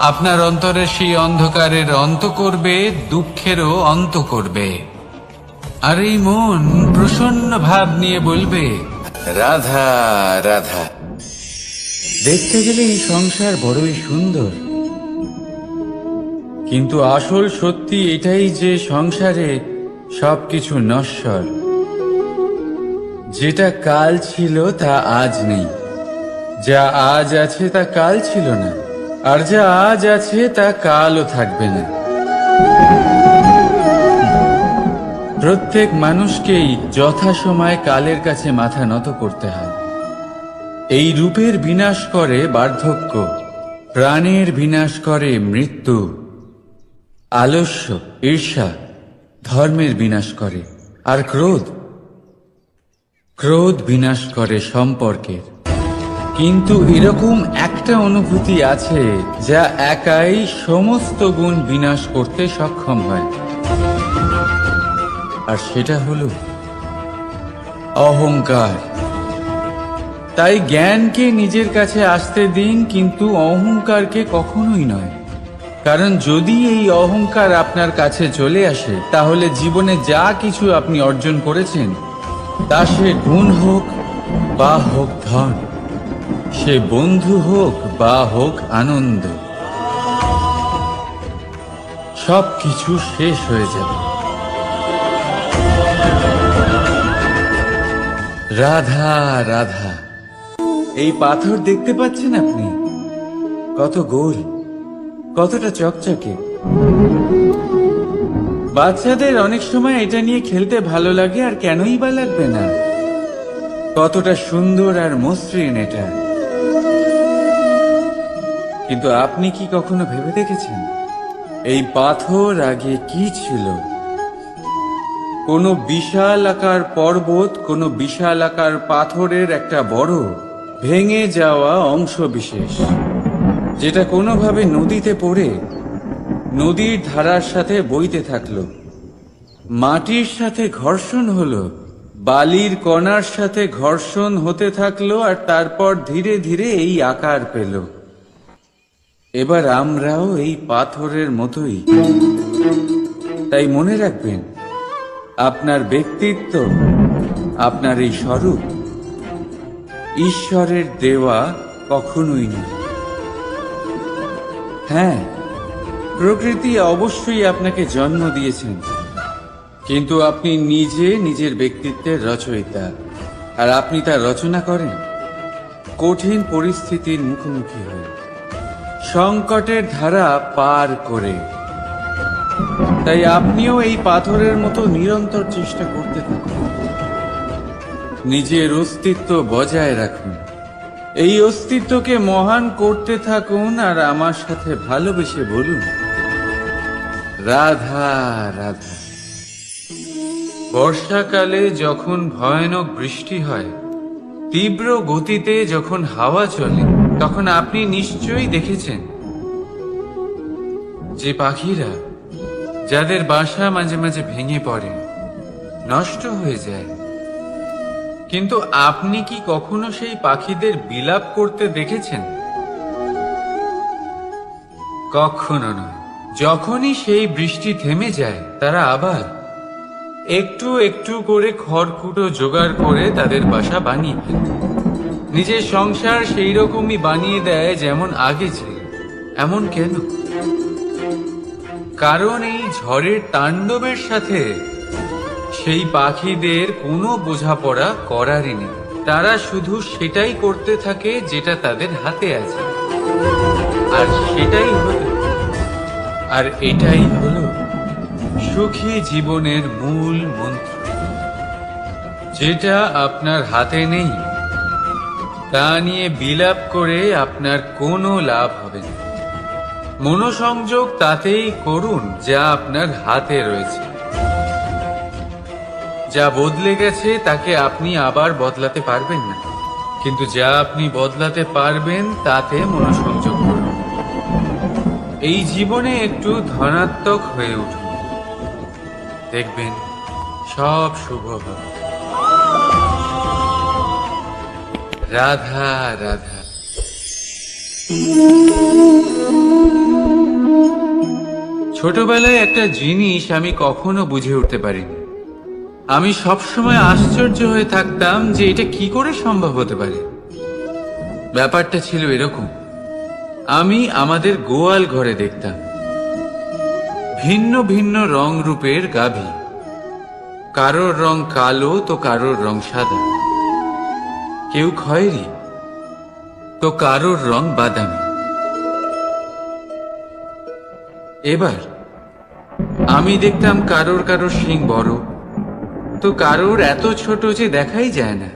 আপনার অন্তরের সেই অন্ধকারের অন্ত করবে, দুঃখেরও অন্ত করবে। আর এই মন প্রসন্ন ভাব নিয়ে বলবে, রাধা রাধা। দেখতে গেলে এই সংসার বড়ই সুন্দর, কিন্তু আসল সত্যি এটাই যে সংসারে সবকিছু নশ্বর। যেটা কাল ছিল তা আজ নেই, যা আজ আছে তা কাল ছিল না, আর যা আজ আছে তা কালও থাকবে না। প্রত্যেক মানুষকেই যথাসময়ে কালের কাছে মাথা নত করতে হয়। এই রূপের বিনাশ করে বার্ধক্য, প্রাণের বিনাশ করে মৃত্যু। আলস্য, ঈর্ষা ধর্মের বিনাশ করে, আর ক্রোধ বিনাশ করে সম্পর্কের। কিন্তু এরকম একটা অনুভূতি আছে যা একাই সমস্ত গুণ বিনাশ করতে সক্ষম হয়, আর সেটা হলো অহংকার। তাই জ্ঞানকে নিজের কাছে আসতে দিন, কিন্তু অহংকারকে কখনোই নয়। কারণ যদি এই অহংকার আপনার কাছে চলে আসে তাহলে জীবনে যা কিছু আপনি অর্জন করেছেন, তা সে গুণ হোক বা হোক ধন, সে বন্ধু হোক বা হোক আনন্দ, সব কিছু শেষ হয়ে যাবে। রাধা রাধা। এই পাথর দেখতে পাচ্ছেন আপনি? কত গোল, কতটা চকচকে। বাচ্চাদের অনেক সময় এটা নিয়ে খেলতে ভালো লাগে, আর কেনই বা লাগবে না? কতটা সুন্দর আর মসৃণ এটা। কিন্তু আপনি কি কখনো ভেবে দেখেছেন এই পাথর আগে কি ছিল? কোনো বিশাল আকার পর্বত, কোনো বিশাল আকার পাথরের একটা বড় ভেঙে যাওয়া অংশ বিশেষ, যেটা কোনোভাবে নদীতে পড়ে নদীর ধারার সাথে বইতে থাকলো, মাটির সাথে ঘর্ষণ হলো, বালির কণার সাথে ঘর্ষণ হতে থাকলো, আর তারপর ধীরে ধীরে এই আকার পেল। এবার আমরাও এই পাথরের মতোই। তাই মনে রাখবেন, আপনার ব্যক্তিত্ব, আপনার এই স্বরূপ ঈশ্বরের দেওয়া কখনোই নয়। হ্যাঁ, প্রকৃতি অবশ্যই আপনাকে জন্ম দিয়েছেন, কিন্তু আপনি নিজে নিজের ব্যক্তিত্বের রচয়িতা, আর আপনি তা রচনা করেন কঠিন পরিস্থিতির মুখোমুখি হয়ে, সংকটের ধারা পার করে। তাই আপনিও এই পাথরের মতো নিরন্তর চেষ্টা করতে থাকুন, নিজের অস্তিত্ব বজায় রাখুন, এই অস্তিত্বকে মহান করতে থাকুন, আর আমার সাথে ভালোবেসে বলুন, রাধা রাধা। বর্ষাকালে যখন ভয়ানক বৃষ্টি হয়, তীব্র গতিতে যখন হাওয়া চলে, তখন আপনি নিশ্চয়ই দেখেছেন যে পাখিরা, যাদের বাসা মাঝে মাঝে ভেঙে পড়ে, নষ্ট হয়ে যায়, কিন্তু আপনি কি কখনো সেই পাখিদের বিলাপ করতে দেখেছেন? কখনো নয়। যখনই সেই বৃষ্টি থেমে যায়, তারা আবার একটু একটু করে খড়কুটো জোগাড় করে তাদের বাসা বানিয়ে ফেলে, নিজের সংসার সেই রকমই বানিয়ে দেয় যেমন আগে ছিল। এমন কেন? কারণ এই ঝড়ের তাণ্ডবের সাথে সেই পাখিদের কোনো বোঝাপড়া করারই নেই। তারা শুধু সেটাই করতে থাকে যেটা তাদের হাতে আছে, আর সেটাই হলো, আর এটাই হলো সুখী জীবনের মূল মন্ত্র। যেটা আপনার হাতে নেই, তা নিয়ে বিলাপ করে আপনার কোনো লাভ হবে না। মনোসংযোগ তাতেই করুন যা আপনার হাতে রয়েছে। যা বদলে গেছে তাকে আপনি আবার বদলাতে পারবেন না, কিন্তু যা আপনি বদলাতে পারবেন তাতে মনোসংযোগ করুন। এই জীবনে একটু ধনাত্মক হয়ে উঠুন, দেখবেন সব শুভ হবে। রাধা রাধা। ছোটবেলায় একটা জিনিস আমি কখনো বুঝে উঠতে পারিনি। আমি সবসময় আশ্চর্য হয়ে থাকতাম যে এটা কি করে সম্ভব হতে পারে। ব্যাপারটা ছিল এরকম, আমি আমাদের গোয়াল ঘরে দেখতাম ভিন্ন ভিন্ন রং রূপের গাভী। কারোর রং কালো তো কারোর রং সাদা, কেউ খয়েরি তো কারোর রং বাদামি। এবার আমি দেখতাম কারোর কারোর শিং বড় তো কারোর এত ছোট যে দেখাই যায় না।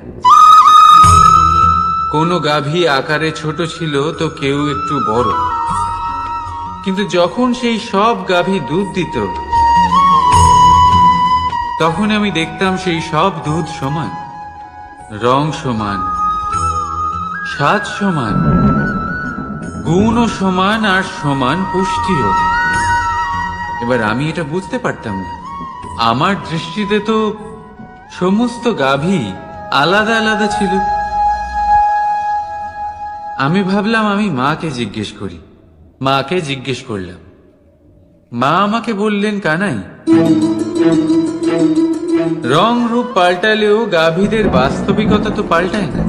কোনো গাভী আকারে ছোট ছিল তো কেউ একটু বড়, কিন্তু যখন সেই সব গাভী দুধ দিত, তখন আমি দেখতাম সেই সব দুধ সমান, রং সমান, স্বাদ সমান, গুণও সমান, আর সমান পুষ্টিও। এবার আমি এটা বুঝতে পারতাম না। আমার দৃষ্টিতে তো সমস্ত গাভী আলাদা আলাদা ছিল। আমি ভাবলাম আমি মাকে জিজ্ঞেস করি। মাকে জিজ্ঞেস করলাম। মা আমাকে বললেন, কানাই, রং রূপ পাল্টালেও গাভীদের বাস্তবিকতা তো পাল্টায় না,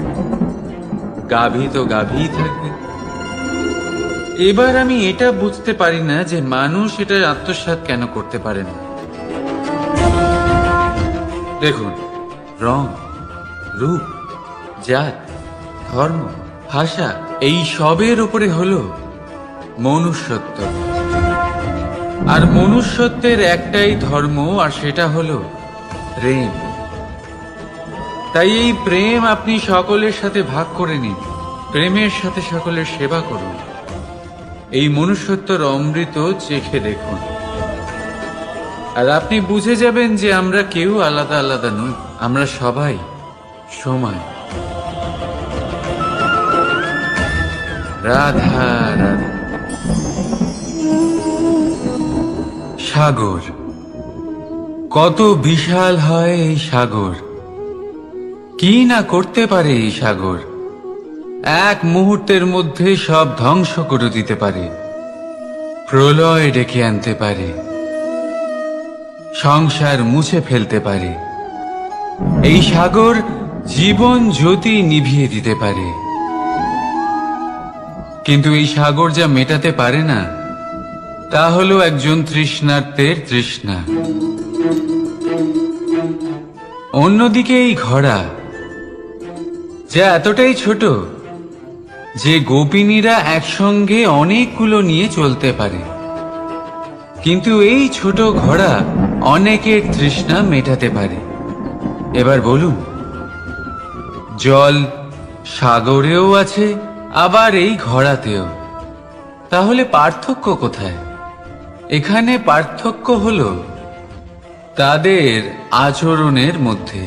গাভী তো গাভীই থাকবে। এবার আমি এটা বুঝতে পারি না যে মানুষ এটা আত্মসাৎ কেন করতে পারে না। দেখুন, রং, রূপ, জাত, ধর্ম, ভাষা, এই সবের উপরে হলো মনুষ্যত্ব। আর মনুষ্যত্বের একটাই ধর্ম, আর সেটা হলো প্রেম। তাই এই প্রেম আপনি সকলের সাথে ভাগ করে নিন, প্রেমের সাথে সকলের সেবা করুন। এই মনুষ্যত্বর অমৃত চেখে দেখুন, আর আপনি বুঝে যাবেন যে আমরা কেউ আলাদা আলাদা নই, আমরা সবাই সমান। রাধা রাধা। সাগর, কত বিশাল হয় এই সাগর! কি না করতে পারে এই সাগর! এক মুহূর্তের মধ্যে সব ধ্বংস করে দিতে পারে, প্রলয় ডেকে আনতে পারে, সংসার মুছে ফেলতে পারে। এই সাগর জীবন জ্যোতি নিভিয়ে দিতে পারে। কিন্তু এই সাগর যা মেটাতে পারে না, তা হলো একজন তৃষ্ণার্তের তৃষ্ণা। অন্যদিকে এই ঘোড়া, যা এতটাই ছোট যে গোপিনীরা একসঙ্গে অনেকগুলো নিয়ে চলতে পারে, কিন্তু এই ছোট ঘোড়া অনেকের তৃষ্ণা মেটাতে পারে। এবার বলুন, জল সাগরেও আছে, আবার এই ঘোড়াতেও। তাহলে পার্থক্য কোথায়? এখানে পার্থক্য হলো তাদের আচরণের মধ্যে।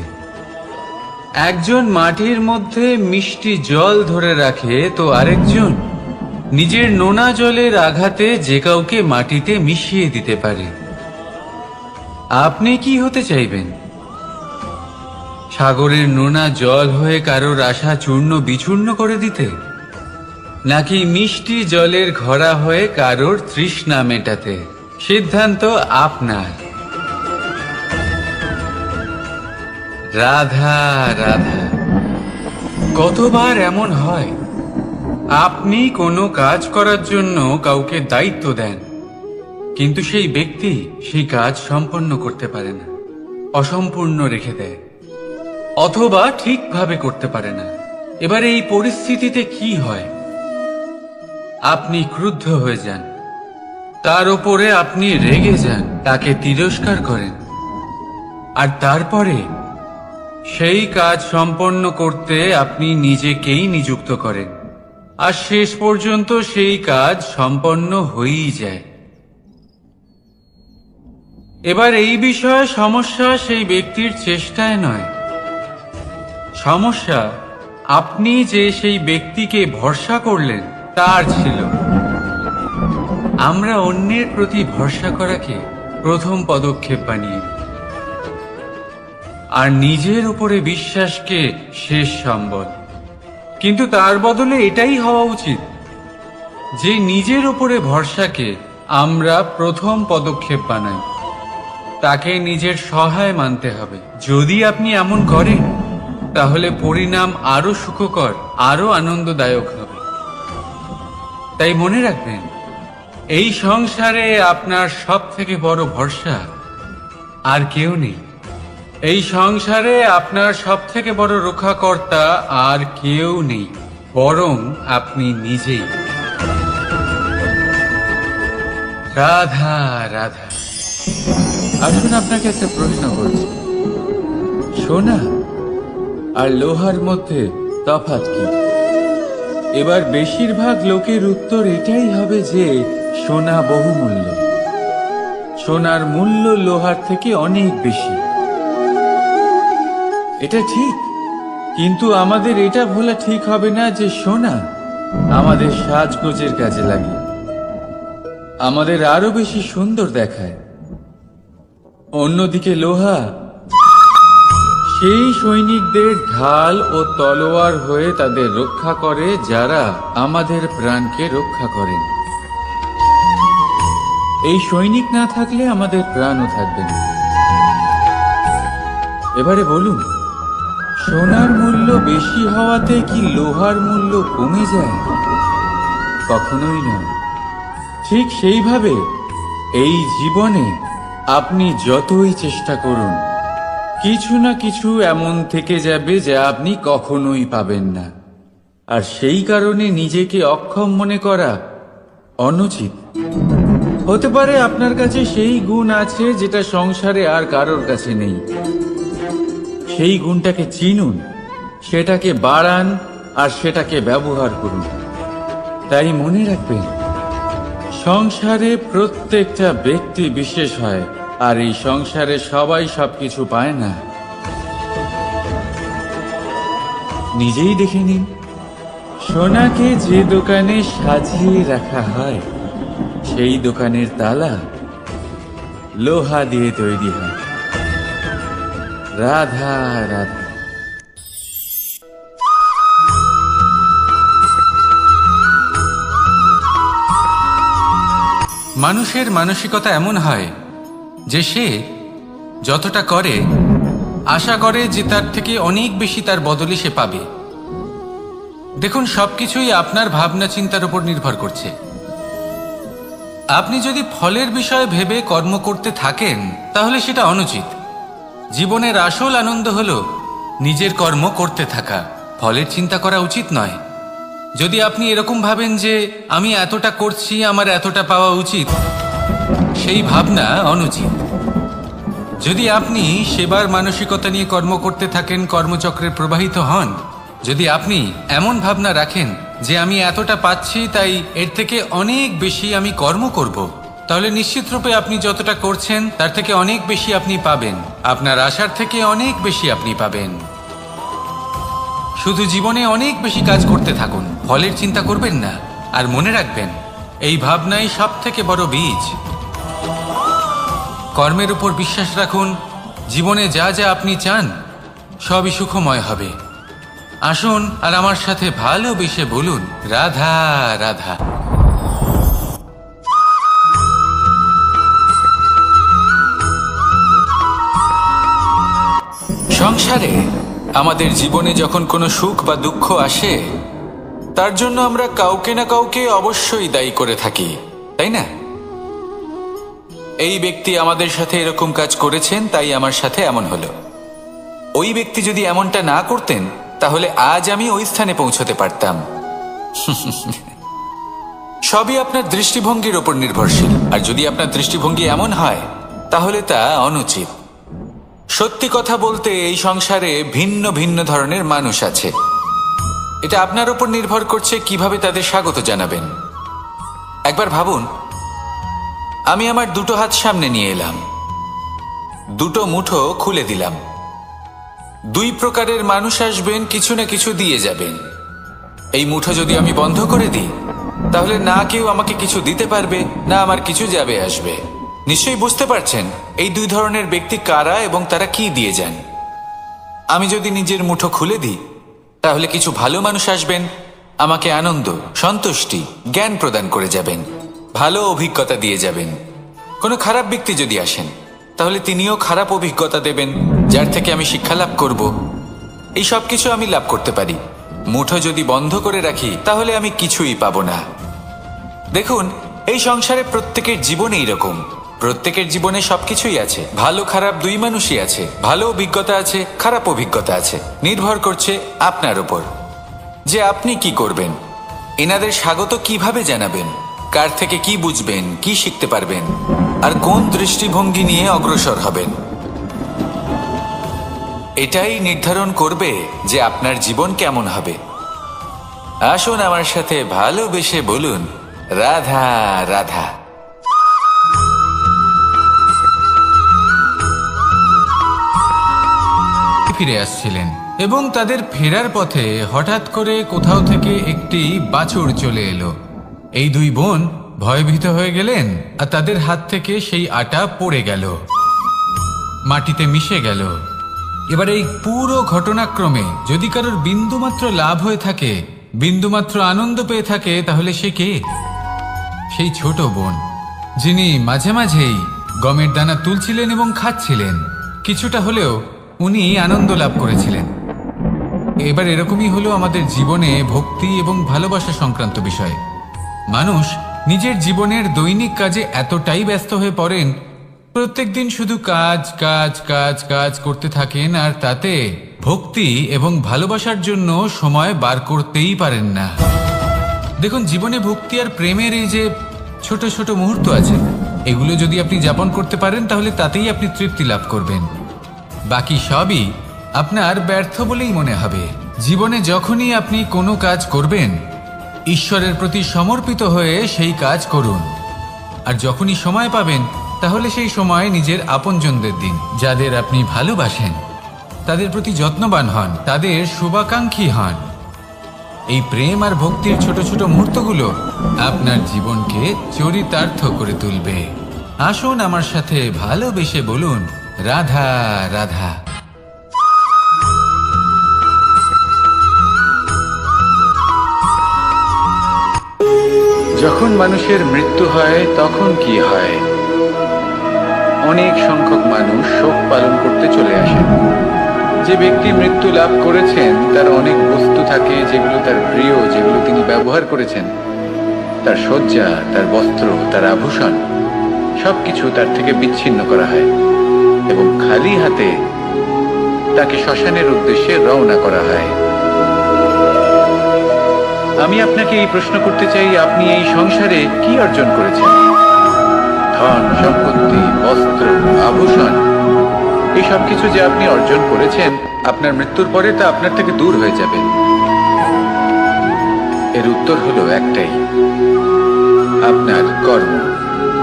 একজন মাটির মধ্যে মিষ্টি জল ধরে রাখে, তো আরেকজন নিজের নোনা জলের আঘাতে যে কাউকে মাটিতে মিশিয়ে দিতে পারে। আপনি কি হতে চাইবেন? সাগরের নোনা জল হয়ে কারোর আশা চূর্ণ বিচূর্ণ করে দিতে, নাকি মিষ্টি জলের ঘোড়া হয়ে কারোর তৃষ্ণা মেটাতে? সিদ্ধান্ত আপনার। রাধা রাধা। কতবার এমন হয়, আপনি কোনো কাজ করার জন্য কাউকে দায়িত্ব দেন, কিন্তু সেই ব্যক্তি সেই কাজ সম্পন্ন করতে পারে না, অসম্পূর্ণ রেখে দেয়, অথবা ঠিকভাবে করতে পারে না। এবার এই পরিস্থিতিতে কি হয়? আপনি ক্রুদ্ধ হয়ে যান, তার উপরে আপনি রেগে যান, তাকে তিরস্কার করেন, আর তারপরে সেই কাজ সম্পন্ন করতে আপনি নিজেকেই নিযুক্ত করেন, আর শেষ পর্যন্ত সেই কাজ সম্পন্ন হয়েই যায়। এবার এই বিষয়ে সমস্যা সেই ব্যক্তির চেষ্টায় নয়, সমস্যা আপনি যে সেই ব্যক্তিকে ভরসা করলেন তার ছিল। আমরা অন্যের প্রতি ভরসা করাকে প্রথম পদক্ষেপ বানিয়ে, আর নিজের উপরে বিশ্বাসকে শেষ সম্বল। কিন্তু তার বদলে এটাই হওয়া উচিত যে নিজের উপরে ভরসাকে আমরা প্রথম পদক্ষেপ বানাই, তাকে নিজের সহায় মানতে হবে। যদি আপনি এমন করেন, তাহলে পরিণাম আরো সুখকর, আরো আনন্দদায়ক হবে। তাই মনে রাখবেন, এই সংসারে আপনার সব থেকে বড় ভরসা আর কেউ নেই। এই সংসারে আপনার সব থেকে বড় রক্ষাকর্তা আর কেউ নেই, বরং আপনি নিজেই। রাধা রাধা। আসুন আপনাকে একটা প্রশ্ন করছি, সোনা আর লোহার মধ্যে তফাৎ কি? এবার বেশিরভাগ লোকের উত্তর এটাই হবে যে সোনা বহুমূল্য, সোনার মূল্য লোহার থেকে অনেক বেশি। এটা ঠিক, কিন্তু আমাদের এটা ভোলা ঠিক হবে না যে সোনা আমাদের সাজগোজের কাজে লাগে, আমাদের আরো বেশি সুন্দর দেখায়। অন্যদিকে লোহা সেই সৈনিকদের ঢাল ও তলোয়ার হয়ে তাদের রক্ষা করে, যারা আমাদের প্রাণকে রক্ষা করেন। এই সৈনিক না থাকলে আমাদের প্রাণও থাকবে না। এবারে বলুন, সোনার মূল্য বেশি হওয়াতে কি লোহার মূল্য কমে যায়? কখনোই নয়। ঠিক সেইভাবে এই জীবনে আপনি যতই চেষ্টা করুন, কিছু না কিছু এমন থেকে যাবে যা আপনি কখনোই পাবেন না, আর সেই কারণে নিজেকে অক্ষম মনে করা অনুচিত। হতে পারে আপনার কাছে সেই গুণ আছে যেটা সংসারে আর কারোর কাছে নেই। সেই গুণটাকে চিনুন, সেটাকে বাড়ান, আর সেটাকে ব্যবহার করুন। তাই মনে রাখবেন, সংসারে প্রত্যেকটা ব্যক্তি বিশেষ হয়, আর এই সংসারে সবাই সবকিছু পায় না। নিজেই দেখে নিন, সোনাকে যে দোকানে সাজিয়ে রাখা হয় সেই দোকানের তালা লোহা দিয়ে তৈরি হয়। রাধা রাধা। মানুষের মানসিকতা এমন হয় যে সে যতটা করে আশা করে যে তার থেকে অনেক বেশি তার বদলে সে পাবে। দেখুন, সবকিছুই আপনার ভাবনা চিন্তার উপর নির্ভর করছে। আপনি যদি ফলের বিষয়ে ভেবে কর্ম করতে থাকেন তাহলে সেটা অনুচিত। জীবনের আসল আনন্দ হলো নিজের কর্ম করতে থাকা, ফলের চিন্তা করা উচিত নয়। যদি আপনি এরকম ভাবেন যে আমি এতটা করছি, আমার এতটা পাওয়া উচিত, সেই ভাবনা অনুচিত। যদি আপনি সেবার মানসিকতা নিয়ে কর্ম করতে থাকেন, কর্মচক্রে প্রবাহিত হন, যদি আপনি এমন ভাবনা রাখেন যে আমি এতটা পাচ্ছি তাই এর থেকে অনেক বেশি আমি কর্ম করব, তাহলে নিশ্চিতরূপে আপনি যতটা করছেন তার থেকে অনেক বেশি আপনি পাবেন। আপনার আশার থেকে অনেক বেশি আপনি পাবেন। শুধু জীবনে অনেক বেশি কাজ করতে থাকুন, ফলের চিন্তা করবেন না। আর মনে রাখবেন, এই ভাবনাই সব থেকে বড় বীজ। কর্মের উপর বিশ্বাস রাখুন। জীবনে যা যা আপনি চান সবই সুখময় হবে। আসুন আর আমার সাথে ভালোবেসে বলুন, রাধা রাধা। সংসারে আমাদের জীবনে যখন কোনো সুখ বা দুঃখ আসে, তার জন্য আমরা কাউকে না কাউকে অবশ্যই দায়ী করে থাকি, তাই না? এই ব্যক্তি আমাদের সাথে এরকম কাজ করেছেন তাই আমার সাথে এমন হলো। ওই ব্যক্তি যদি এমনটা না করতেন তাহলে আজ আমি ওই স্থানে পৌঁছতে পারতাম। সবই আপনার দৃষ্টিভঙ্গির ওপর নির্ভরশীল। আর যদি আপনার দৃষ্টিভঙ্গি এমন হয় তাহলে তা অনুচিত। সত্যি কথা বলতে এই সংসারে ভিন্ন ভিন্ন ধরনের মানুষ আছে। এটা আপনার উপর নির্ভর করছে কিভাবে তাদের স্বাগত জানাবেন। একবার ভাবুন, আমি আমার দুটো হাত সামনে নিয়ে এলাম, দুটো মুঠো খুলে দিলাম। দুই প্রকারের মানুষ আসবেন, কিছু না কিছু দিয়ে যাবেন। এই মুঠো যদি আমি বন্ধ করে দিই তাহলে না কেউ আমাকে কিছু দিতে পারবে, না আমার কিছু যাবে আসবে। নিশ্চয়ই বুঝতে পারছেন এই দুই ধরনের ব্যক্তি কারা এবং তারা কি দিয়ে যান। আমি যদি নিজের মুঠো খুলে দিই তাহলে কিছু ভালো মানুষ আসবেন, আমাকে আনন্দ, সন্তুষ্টি, জ্ঞান প্রদান করে যাবেন, ভালো অভিজ্ঞতা দিয়ে যাবেন। কোনো খারাপ ব্যক্তি যদি আসেন তাহলে তিনিও খারাপ অভিজ্ঞতা দেবেন, যার থেকে আমি শিক্ষা লাভ করব। এই সব কিছু আমি লাভ করতে পারি। মুঠো যদি বন্ধ করে রাখি তাহলে আমি কিছুই পাবো না। দেখুন, এই সংসারে প্রত্যেকের জীবনে এইরকম। প্রত্যেকের জীবনে সবকিছুই আছে, ভালো খারাপ দুই মানুষই আছে। ভালো অভিজ্ঞতা আছে, খারাপ অভিজ্ঞতা আছে। নির্ভর করছে আপনার উপর যে আপনি কি করবেন, এনাদের স্বাগত কিভাবে জানাবেন, কার থেকে কি বুঝবেন, কি শিখতে পারবেন, আর কোন দৃষ্টিভঙ্গি নিয়ে অগ্রসর হবেন। এটাই নির্ধারণ করবে যে আপনার জীবন কেমন হবে। আসুন আমার সাথে ভালোবেসে বলুন, রাধা রাধা। ফিরে আসছিলেন এবং তাদের ফেরার পথে হঠাৎ করে কোথাও থেকে একটি বাছুর চলে এলো। এই দুই বোন ভয়ভীত হয়ে গেলেন আর তাদের হাত থেকে সেই আটা পড়ে গেল, মাটিতে মিশে গেল। এবার এই পুরো ঘটনাক্রমে যদি কারোর বিন্দুমাত্র লাভ হয়ে থাকে, বিন্দুমাত্র আনন্দ পেয়ে থাকে, তাহলে সে কে? সেই ছোট বোন, যিনি মাঝে মাঝেই গমের দানা তুলছিলেন এবং খাচ্ছিলেন। কিছুটা হলেও উনি আনন্দ লাভ করেছিলেন। এবার এরকমই হলো আমাদের জীবনে ভক্তি এবং ভালোবাসা সংক্রান্ত বিষয়। মানুষ নিজের জীবনের দৈনিক কাজে এতটাই ব্যস্ত হয়ে পড়েন, প্রত্যেকদিন শুধু কাজ কাজ কাজ কাজ করতে থাকেন, আর তাতে ভক্তি এবং ভালোবাসার জন্য সময় বার করতেই পারেন না। দেখুন, জীবনে ভক্তি আর প্রেমের এই যে ছোট ছোট মুহূর্ত আছে, এগুলো যদি আপনি যাপন করতে পারেন তাহলে তাতেই আপনি তৃপ্তি লাভ করবেন। বাকি সবই আপনার ব্যর্থ বলেই মনে হবে। জীবনে যখনই আপনি কোনো কাজ করবেন, ঈশ্বরের প্রতি সমর্পিত হয়ে সেই কাজ করুন। আর যখনই সময় পাবেন তাহলে সেই সময় নিজের আপনজনদের দিন, যাদের আপনি ভালোবাসেন, তাদের প্রতি যত্নবান হন, তাদের শুভাকাঙ্ক্ষী হন। এই প্রেম আর ভক্তির ছোট ছোট মুহূর্তগুলো আপনার জীবনকে চরিতার্থ করে তুলবে। আসুন আমার সাথে ভালোবেসে বলুন, রাধা রাধা। যখন মানুষের মৃত্যু হয় তখন কি হয়? অনেক সংখ্যক মানুষ শোক পালন করতে চলে আসেন। যে ব্যক্তি মৃত্যু লাভ করেছেন তার অনেক বস্তু থাকে যেগুলো তার প্রিয়, যেগুলো তিনি ব্যবহার করেছেন। তার শয্যা, তার বস্ত্র, তার আভূষণ সবকিছু তার থেকে বিচ্ছিন্ন করা হয় এবং খালি হাতে তাকে শ্মশানের উদ্দেশ্যে রওনা করা হয়। আমি আপনাকে এই প্রশ্ন করতে চাই, আপনি এই সংসারে কি অর্জন করেছেন? ধন সম্পত্তি, বস্ত্র, আভূষণ, এই সব কিছু যে আপনি অর্জন করেছেন, আপনার মৃত্যুর পরে তা আপনার থেকে দূর হয়ে যাবে। এর উত্তর হলো একটাই, আপনার কর্ম।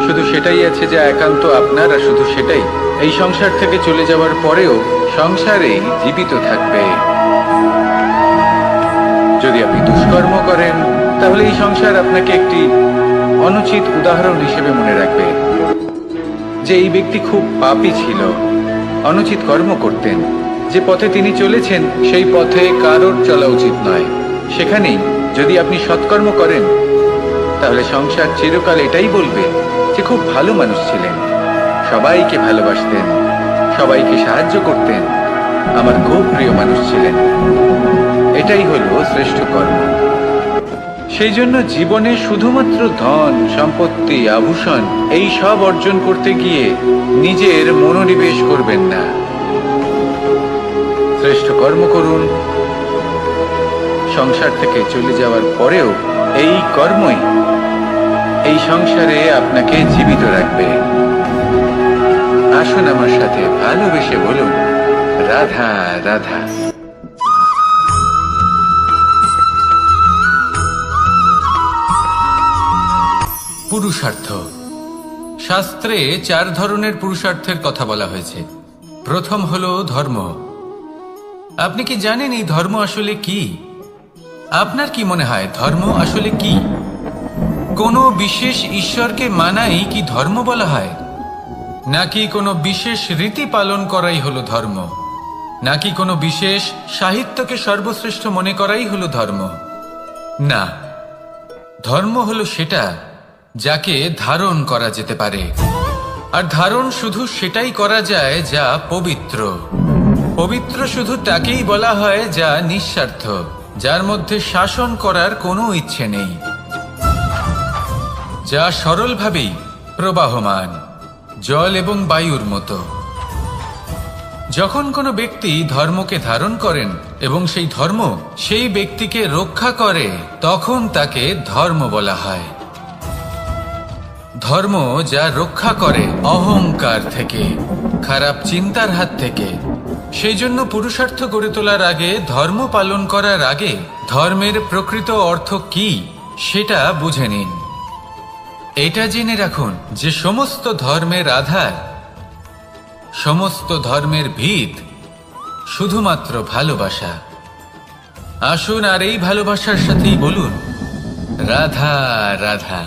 শুধু সেটাই আছে যা একান্ত আপনার, আর শুধু সেটাই এই সংসার থেকে চলে যাওয়ার পরেও সংসারেই জীবিত থাকবে। যদি আপনি দুষ্কর্ম করেন তাহলে এই সংসার আপনাকে একটি অনুচিত উদাহরণ হিসেবে মনে রাখবে যে এই ব্যক্তি খুব পাপী ছিল, অনুচিত কর্ম করতেন। যে পথে তিনি চলেছেন সেই পথে কারোর চলা উচিত নয়। সেখানেই যদি আপনি সৎকর্ম করেন তাহলে সংসার চিরকাল এটাই বলবে যে খুব ভালো মানুষ ছিলেন, সবাইকে ভালোবাসতেন, সবাইকে সাহায্য করতেন, আমার খুব প্রিয় মানুষ ছিলেন। এটাই হলো শ্রেষ্ঠ কর্ম। সেই জন্য জীবনে শুধুমাত্র ধন সম্পত্তি, আভূষণ এই সব অর্জন করতে গিয়ে নিজের মনোনিবেশ করবেন না। শ্রেষ্ঠ কর্ম করুন। সংসার থেকে চলে যাওয়ার পরেও এই কর্মই এই সংসারে আপনাকে জীবিত রাখবে। আসুন আমার সাথে ভালোবেসে বলুন, রাধা রাধা। পুরুষার্থ। শাস্ত্রে 4 ধরনের পুরুষার্থের কথা বলা হয়েছে। প্রথম হলো ধর্ম। আপনি কি জানেন এই ধর্ম আসলে কি? আপনার কি মনে হয় ধর্ম আসলে কি? কোনো বিশেষ ঈশ্বরকে মানাই কি ধর্ম বলা হয়? নাকি কোনো বিশেষ রীতি পালন করাই হলো ধর্ম? নাকি কোনো বিশেষ সাহিত্যকে সর্বশ্রেষ্ঠ মনে করাই হলো ধর্ম? না, ধর্ম হলো সেটা যাকে ধারণ করা যেতে পারে। আর ধারণ শুধু সেটাই করা যায় যা পবিত্র। পবিত্র শুধু তাকেই বলা হয় যা নিঃস্বার্থ, যার মধ্যে শাসন করার কোনো ইচ্ছে নেই, যা সরলভাবেই প্রবাহমান, জল এবং বায়ুর মতো। যখন কোনো ব্যক্তি ধর্মকে ধারণ করেন এবং সেই ধর্ম সেই ব্যক্তিকে রক্ষা করে, তখন তাকে ধর্ম বলা হয়। ধর্ম যা রক্ষা করে অহংকার থেকে, খারাপ চিন্তার হাত থেকে। সেই জন্য পুরুষার্থ গড়ে তোলার আগে, ধর্ম পালন করার আগে ধর্মের প্রকৃত অর্থ কি সেটা বুঝে নিন। এটা জেনে রাখুন যে সমস্ত ধর্মের আধার, সমস্ত ধর্মের ভিত শুধুমাত্র ভালোবাসা। আসুন আর এই ভালোবাসার সাথেই বলুন, রাধা রাধা।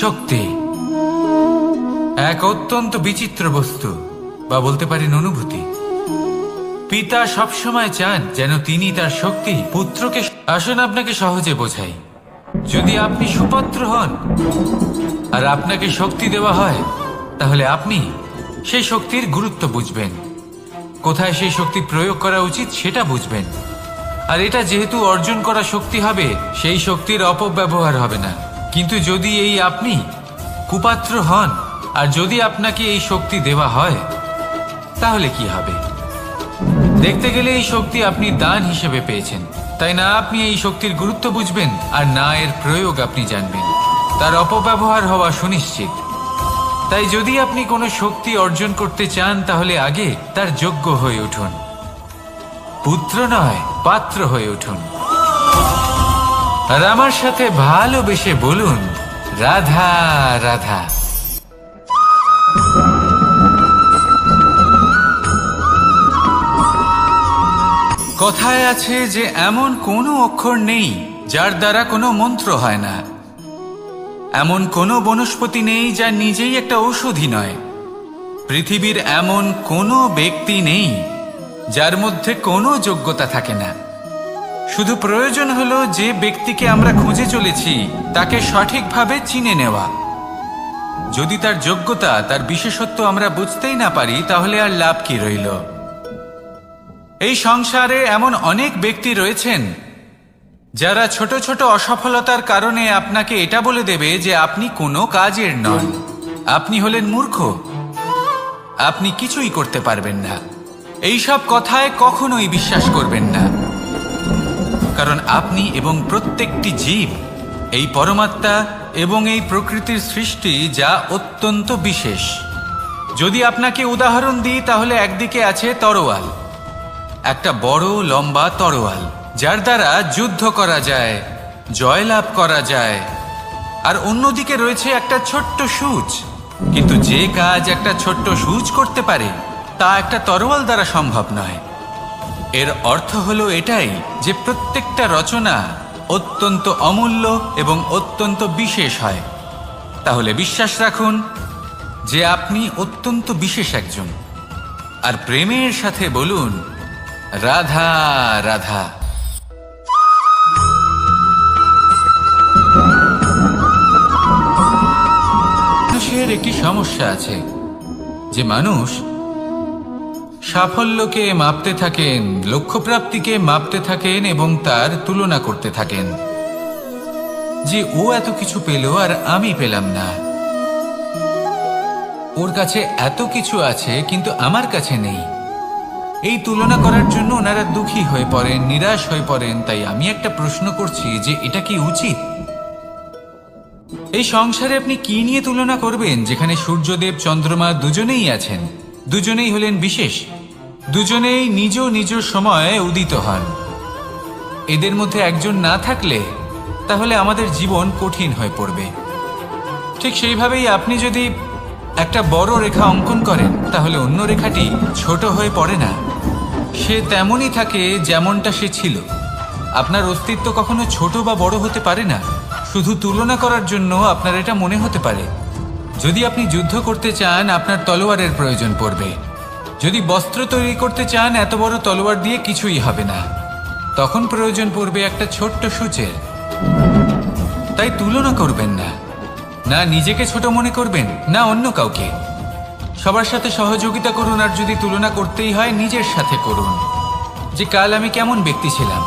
শক্তি এক অত্যন্ত বিচিত্র বস্তু, বা বলতে পারেন অনুভূতি। পিতা সবসময় চান যেন তিনি তার শক্তি পুত্রকে। আসুন আপনাকে সহজে বোঝাই। যদি আপনি সুপাত্র হন আর আপনাকে শক্তি দেওয়া হয়, তাহলে আপনি সেই শক্তির গুরুত্ব বুঝবেন, কোথায় সেই শক্তি প্রয়োগ করা উচিত সেটা বুঝবেন। আর এটা যেহেতু অর্জন করা শক্তি হবে, সেই শক্তির অপব্যবহার হবে না। কিন্তু যদি এই আপনি কুপাত্র হন আর যদি আপনাকে এই শক্তি দেওয়া হয়, তাহলে কি হবে? দেখতে গেলে এই শক্তি আপনি দান হিসেবে পেয়েছেন, তাই না আপনি এই শক্তির গুরুত্ব বুঝবেন আর না এর প্রয়োগ আপনি জানবেন। তার অপব্যবহার হওয়া সুনিশ্চিত। তাই যদি আপনি কোনো শক্তি অর্জন করতে চান, তাহলে আগে তার যোগ্য হয়ে উঠুন। পুত্র নয়, পাত্র হয়ে উঠুন। আর আমার সাথে ভালোবেসে বলুন, রাধা রাধা। কথায় আছে যে এমন কোনো অক্ষর নেই যার দ্বারা কোনো মন্ত্র হয় না, এমন কোনো বনস্পতি নেই যা নিজেই একটা ঔষধি নয়, পৃথিবীর এমন কোনো ব্যক্তি নেই যার মধ্যে কোনো যোগ্যতা থাকে না। শুধু প্রয়োজন হলো যে ব্যক্তিকে আমরা খুঁজে চলেছি তাকে সঠিকভাবে চিনে নেওয়া। যদি তার যোগ্যতা, তার বিশেষত্ব আমরা বুঝতেই না পারি, তাহলে আর লাভ কি রইল? এই সংসারে এমন অনেক ব্যক্তি রয়েছেন যারা ছোট ছোট অসফলতার কারণে আপনাকে এটা বলে দেবে যে আপনি কোনো কাজের নন, আপনি হলেন মূর্খ, আপনি কিছুই করতে পারবেন না। এইসব কথায় কখনোই বিশ্বাস করবেন না, কারণ আপনি এবং প্রত্যেকটি জীব এই পরমাত্মা এবং এই প্রকৃতির সৃষ্টি, যা অত্যন্ত বিশেষ। যদি আপনাকে উদাহরণ দিই তাহলে একদিকে আছে তরোয়াল, একটা বড় লম্বা তরোয়াল যার দ্বারা যুদ্ধ করা যায়, জয়লাভ করা যায়। আর অন্যদিকে রয়েছে একটা ছোট্ট সূচ, কিন্তু যে কাজ একটা ছোট্ট সূচ করতে পারে তা একটা তরোয়াল দ্বারা সম্ভব নয়। এর অর্থ হলো এটাই যে প্রত্যেকটা রচনা অত্যন্ত অমূল্য এবং অত্যন্ত বিশেষ হয়। তাহলে বিশ্বাস রাখুন যে আপনি অত্যন্ত বিশেষ একজন, আর প্রেমের সাথে বলুন রাধা রাধা। মানুষের একটি সমস্যা আছে যে মানুষ সাফল্যকে মাপতে থাকেন, লক্ষ্যপ্রাপ্তিকে মাপতে থাকেন এবং তার তুলনা করতে থাকেন যে ও এত কিছু পেল আর আমি পেলাম না, ওর কাছে এত কিছু আছে কিন্তু আমার কাছে নেই। এই তুলনা করার জন্য ওনারা দুঃখী হয়ে পড়েন, নিরাশ হয়ে পড়েন। তাই আমি একটা প্রশ্ন করছি যে এটা কি উচিত? এই সংসারে আপনি কি নিয়ে তুলনা করবেন, যেখানে সূর্যদেব চন্দ্রমা দুজনেই আছেন, দুজনেই হলেন বিশেষ, দুজনেই নিজ নিজ সময়ে উদিত হন। এদের মধ্যে একজন না থাকলে তাহলে আমাদের জীবন কঠিন হয়ে পড়বে। ঠিক সেইভাবেই আপনি যদি একটা বড় রেখা অঙ্কন করেন তাহলে অন্য রেখাটি ছোট হয়ে পড়ে না, সে তেমনই থাকে যেমনটা সে ছিল। আপনার অস্তিত্ব কখনো ছোট বা বড় হতে পারে না। শুধু তুলনা করার জন্য আপনার এটা মনে হতে পারে। যদি আপনি যুদ্ধ করতে চান আপনার তলোয়ারের প্রয়োজন পড়বে, যদি বস্ত্র তৈরি করতে চান এত বড় তলোয়ার দিয়ে কিছুই হবে না, তখন প্রয়োজন পড়বে একটা ছোট্ট সূচের। তাই তুলনা করবেন না, না নিজেকে ছোট মনে করবেন না অন্য কাউকে। সবার সাথে সহযোগিতা করুন, আর যদি তুলনা করতেই হয় নিজের সাথে করুন, যে কাল আমি কেমন ব্যক্তি ছিলাম,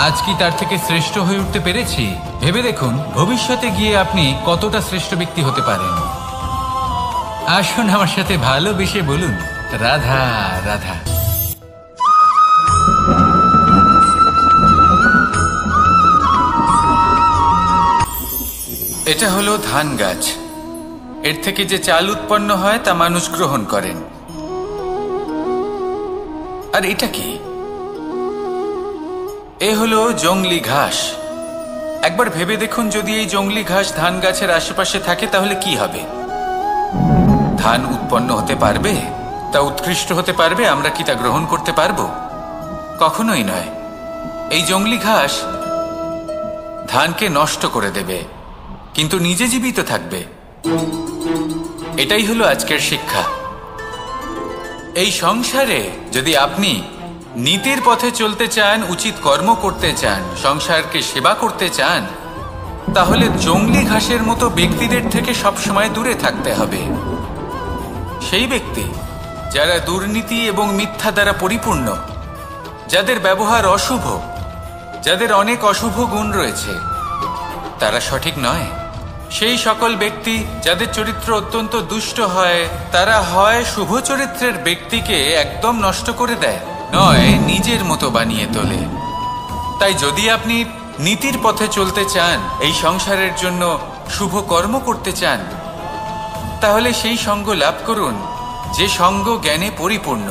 আজ কি তার থেকে শ্রেষ্ঠ হয়ে উঠতে পেরেছি। ভেবে দেখুন ভবিষ্যতে গিয়ে আপনি কতটা শ্রেষ্ঠ ব্যক্তি হতে পারেন। আসুন আমার সাথে ভালোবেসে বলুন রাধা রাধা। এটা হলো ধান গাছ। এর থেকে যে চাল উৎপন্ন হয় তা মানুষ গ্রহণ করেন। আর এটা কি? এ হলো জংলি ঘাস। একবার ভেবে দেখুন যদি এই জংলি ঘাস ধান গাছের আশেপাশে থাকে তাহলে কি হবে? ধান উৎপন্ন হতে পারবে? তা উৎকৃষ্ট হতে পারবে? আমরা কি তা গ্রহণ করতে পারবো? কখনোই নয়। এই জংলি ঘাস ধানকে নষ্ট করে দেবে, কিন্তু নিজে জীবিত থাকবে। এটাই হলো আজকের শিক্ষা। এই সংসারে যদি আপনি নীতির পথে চলতে চান, উচিত কর্ম করতে চান, সংসারকে সেবা করতে চান, তাহলে জংলি ঘাসের মতো ব্যক্তিদের থেকে সবসময় দূরে থাকতে হবে। সেই ব্যক্তি যারা দুর্নীতি এবং মিথ্যা দ্বারা পরিপূর্ণ, যাদের ব্যবহার অশুভ, যাদের অনেক অশুভ গুণ রয়েছে, তারা সঠিক নয়। সেই সকল ব্যক্তি যাদের চরিত্র অত্যন্ত দুষ্ট হয়, তারা হয় শুভ চরিত্রের ব্যক্তিকে একদম নষ্ট করে দেয়, নয় নিজের মতো বানিয়ে তোলে। তাই যদি আপনি নীতির পথে চলতে চান, এই সংসারের জন্য শুভ কর্ম করতে চান, তাহলে সেই সঙ্গ লাভ করুন যে সঙ্গ জ্ঞানে পরিপূর্ণ,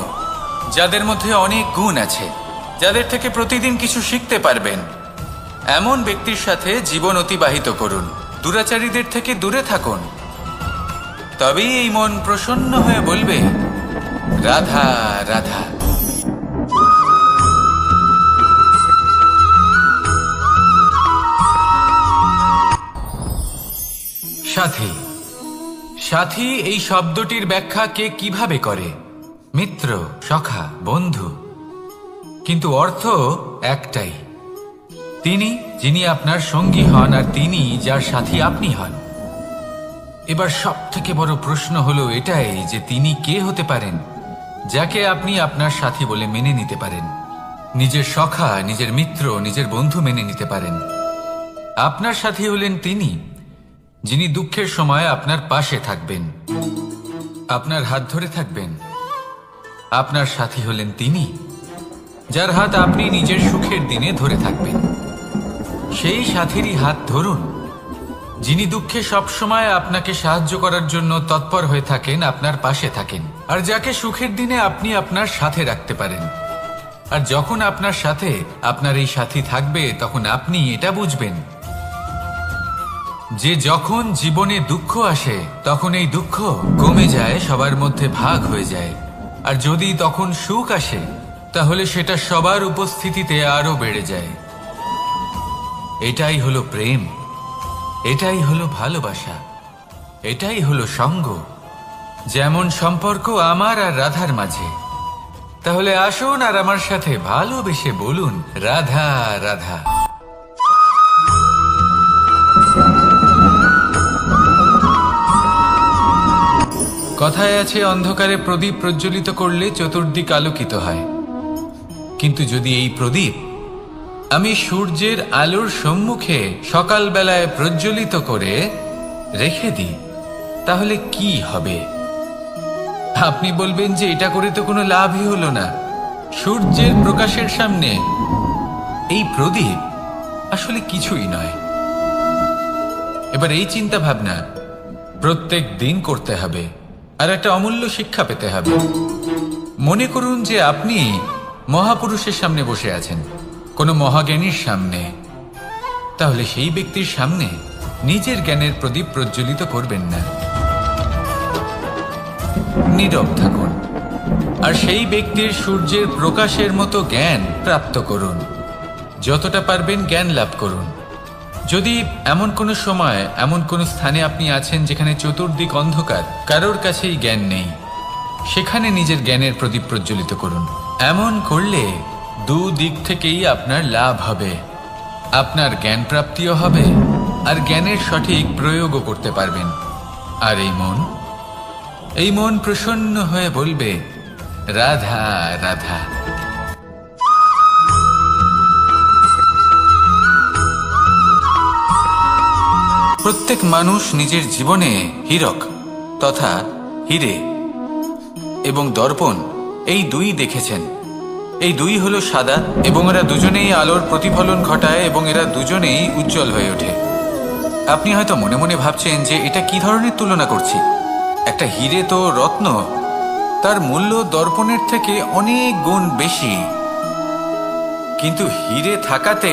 যাদের মধ্যে অনেক গুণ আছে, যাদের থেকে প্রতিদিন কিছু শিখতে পারবেন। এমন ব্যক্তির সাথে জীবন অতিবাহিত করুন। দুরাচারীদের থেকে দূরে থাকুন। তবেই এই মন প্রসন্ন হয়ে বলবে, রাধা রাধা। সাথী। সাথী এই শব্দটির ব্যাখ্যা কে কিভাবে করে? মিত্র, সখা, বন্ধু। কিন্তু অর্থ একটাই, তিনি যিনি আপনার সঙ্গী হন আর তিনি যার সাথী আপনি হন। এবার সব থেকে বড় প্রশ্ন হলো এটাই যে তিনি কে হতে পারেন যাকে আপনি আপনার সাথী বলে মেনে নিতে পারেন, নিজের সখা, নিজের মিত্র, নিজের বন্ধু মেনে নিতে পারেন। আপনার সাথী হলেন তিনি যিনি দুঃখের সময় আপনার পাশে থাকবেন, আপনার হাত ধরে থাকবেন। আপনার সাথী হলেন তিনি যার হাত আপনি নিজের সুখের দিনে ধরে থাকবেন। সেই সাথীরই হাত ধরুন যিনি দুঃখে সবসময় আপনাকে সাহায্য করার জন্য তৎপর হয়ে থাকেন, আপনার পাশে থাকেন, আর যাকে সুখের দিনে আপনি আপনার সাথে রাখতে পারেন। আর যখন আপনার সাথে আপনার এই সাথী থাকবে তখন আপনি এটা বুঝবেন যে যখন জীবনে দুঃখ আসে তখন এই দুঃখ কমে যায়, সবার মধ্যে ভাগ হয়ে যায়। আর যদি তখন সুখ আসে তাহলে সেটা সবার উপস্থিতিতে আরো বেড়ে যায়। এটাই হলো প্রেম, এটাই হলো ভালোবাসা, এটাই হলো সঙ্গ। যেমন সম্পর্ক আমার আর রাধার মাঝে। তাহলে আসুন আর আমার সাথে ভালোবেসে বলুন, রাধা রাধা। কথায় আছে, অন্ধকারে প্রদীপ প্রজ্বলিত করলে চতুর্দিক আলোকিত হয়। কিন্তু যদি এই প্রদীপ আমি সূর্যের আলোর সম্মুখে সকালবেলায় প্রজ্বলিত করে রেখে দিই তাহলে কি হবে? আপনি বলবেন যে এটা করে তো কোনো লাভই হলো না। সূর্যের প্রকাশের সামনে এই প্রদীপ আসলে কিছুই নয়। এবার এই চিন্তা ভাবনা প্রত্যেক দিন করতে হবে আর একটা অমূল্য শিক্ষা পেতে হবে। মনে করুন যে আপনি মহাপুরুষের সামনে বসে আছেন, কোনো মহাজ্ঞানীর সামনে। তাহলে সেই ব্যক্তির সামনে নিজের জ্ঞানের প্রদীপ প্রজ্বলিত করবেন না, নীরব থাকুন আর সেই ব্যক্তির সূর্যের প্রকাশের মতো জ্ঞান প্রাপ্ত করুন। যতটা পারবেন জ্ঞান লাভ করুন। যদি এমন কোনো সময়, এমন কোনো স্থানে আপনি আছেন যেখানে চতুর্দিক অন্ধকার, কারোর কাছেই জ্ঞান নেই, সেখানে নিজের জ্ঞানের প্রদীপ প্রজ্বলিত করুন। এমন করলে দুদিক থেকেই আপনার লাভ হবে। আপনার জ্ঞান প্রাপ্তিও হবে আর জ্ঞানের সঠিক প্রয়োগও করতে পারবেন। আর এই মন প্রসন্ন হয়ে বলবে, রাধা রাধা। প্রত্যেক মানুষ নিজের জীবনে হীরক তথা হীরে এবং দর্পণ এই দুই দেখেছেন। এই দুই হলো সাদা এবং এরা দুজনেই আলোর প্রতিফলন ঘটায় এবং এরা দুজনেই উজ্জ্বল হয়ে ওঠে। আপনি হয়তো মনে মনে ভাবছেন যে এটা কি ধরনের তুলনা করছি। একটা হীরে তো রত্ন, তার মূল্য দর্পণের থেকে অনেক গুণ বেশি। কিন্তু হীরে থাকাতে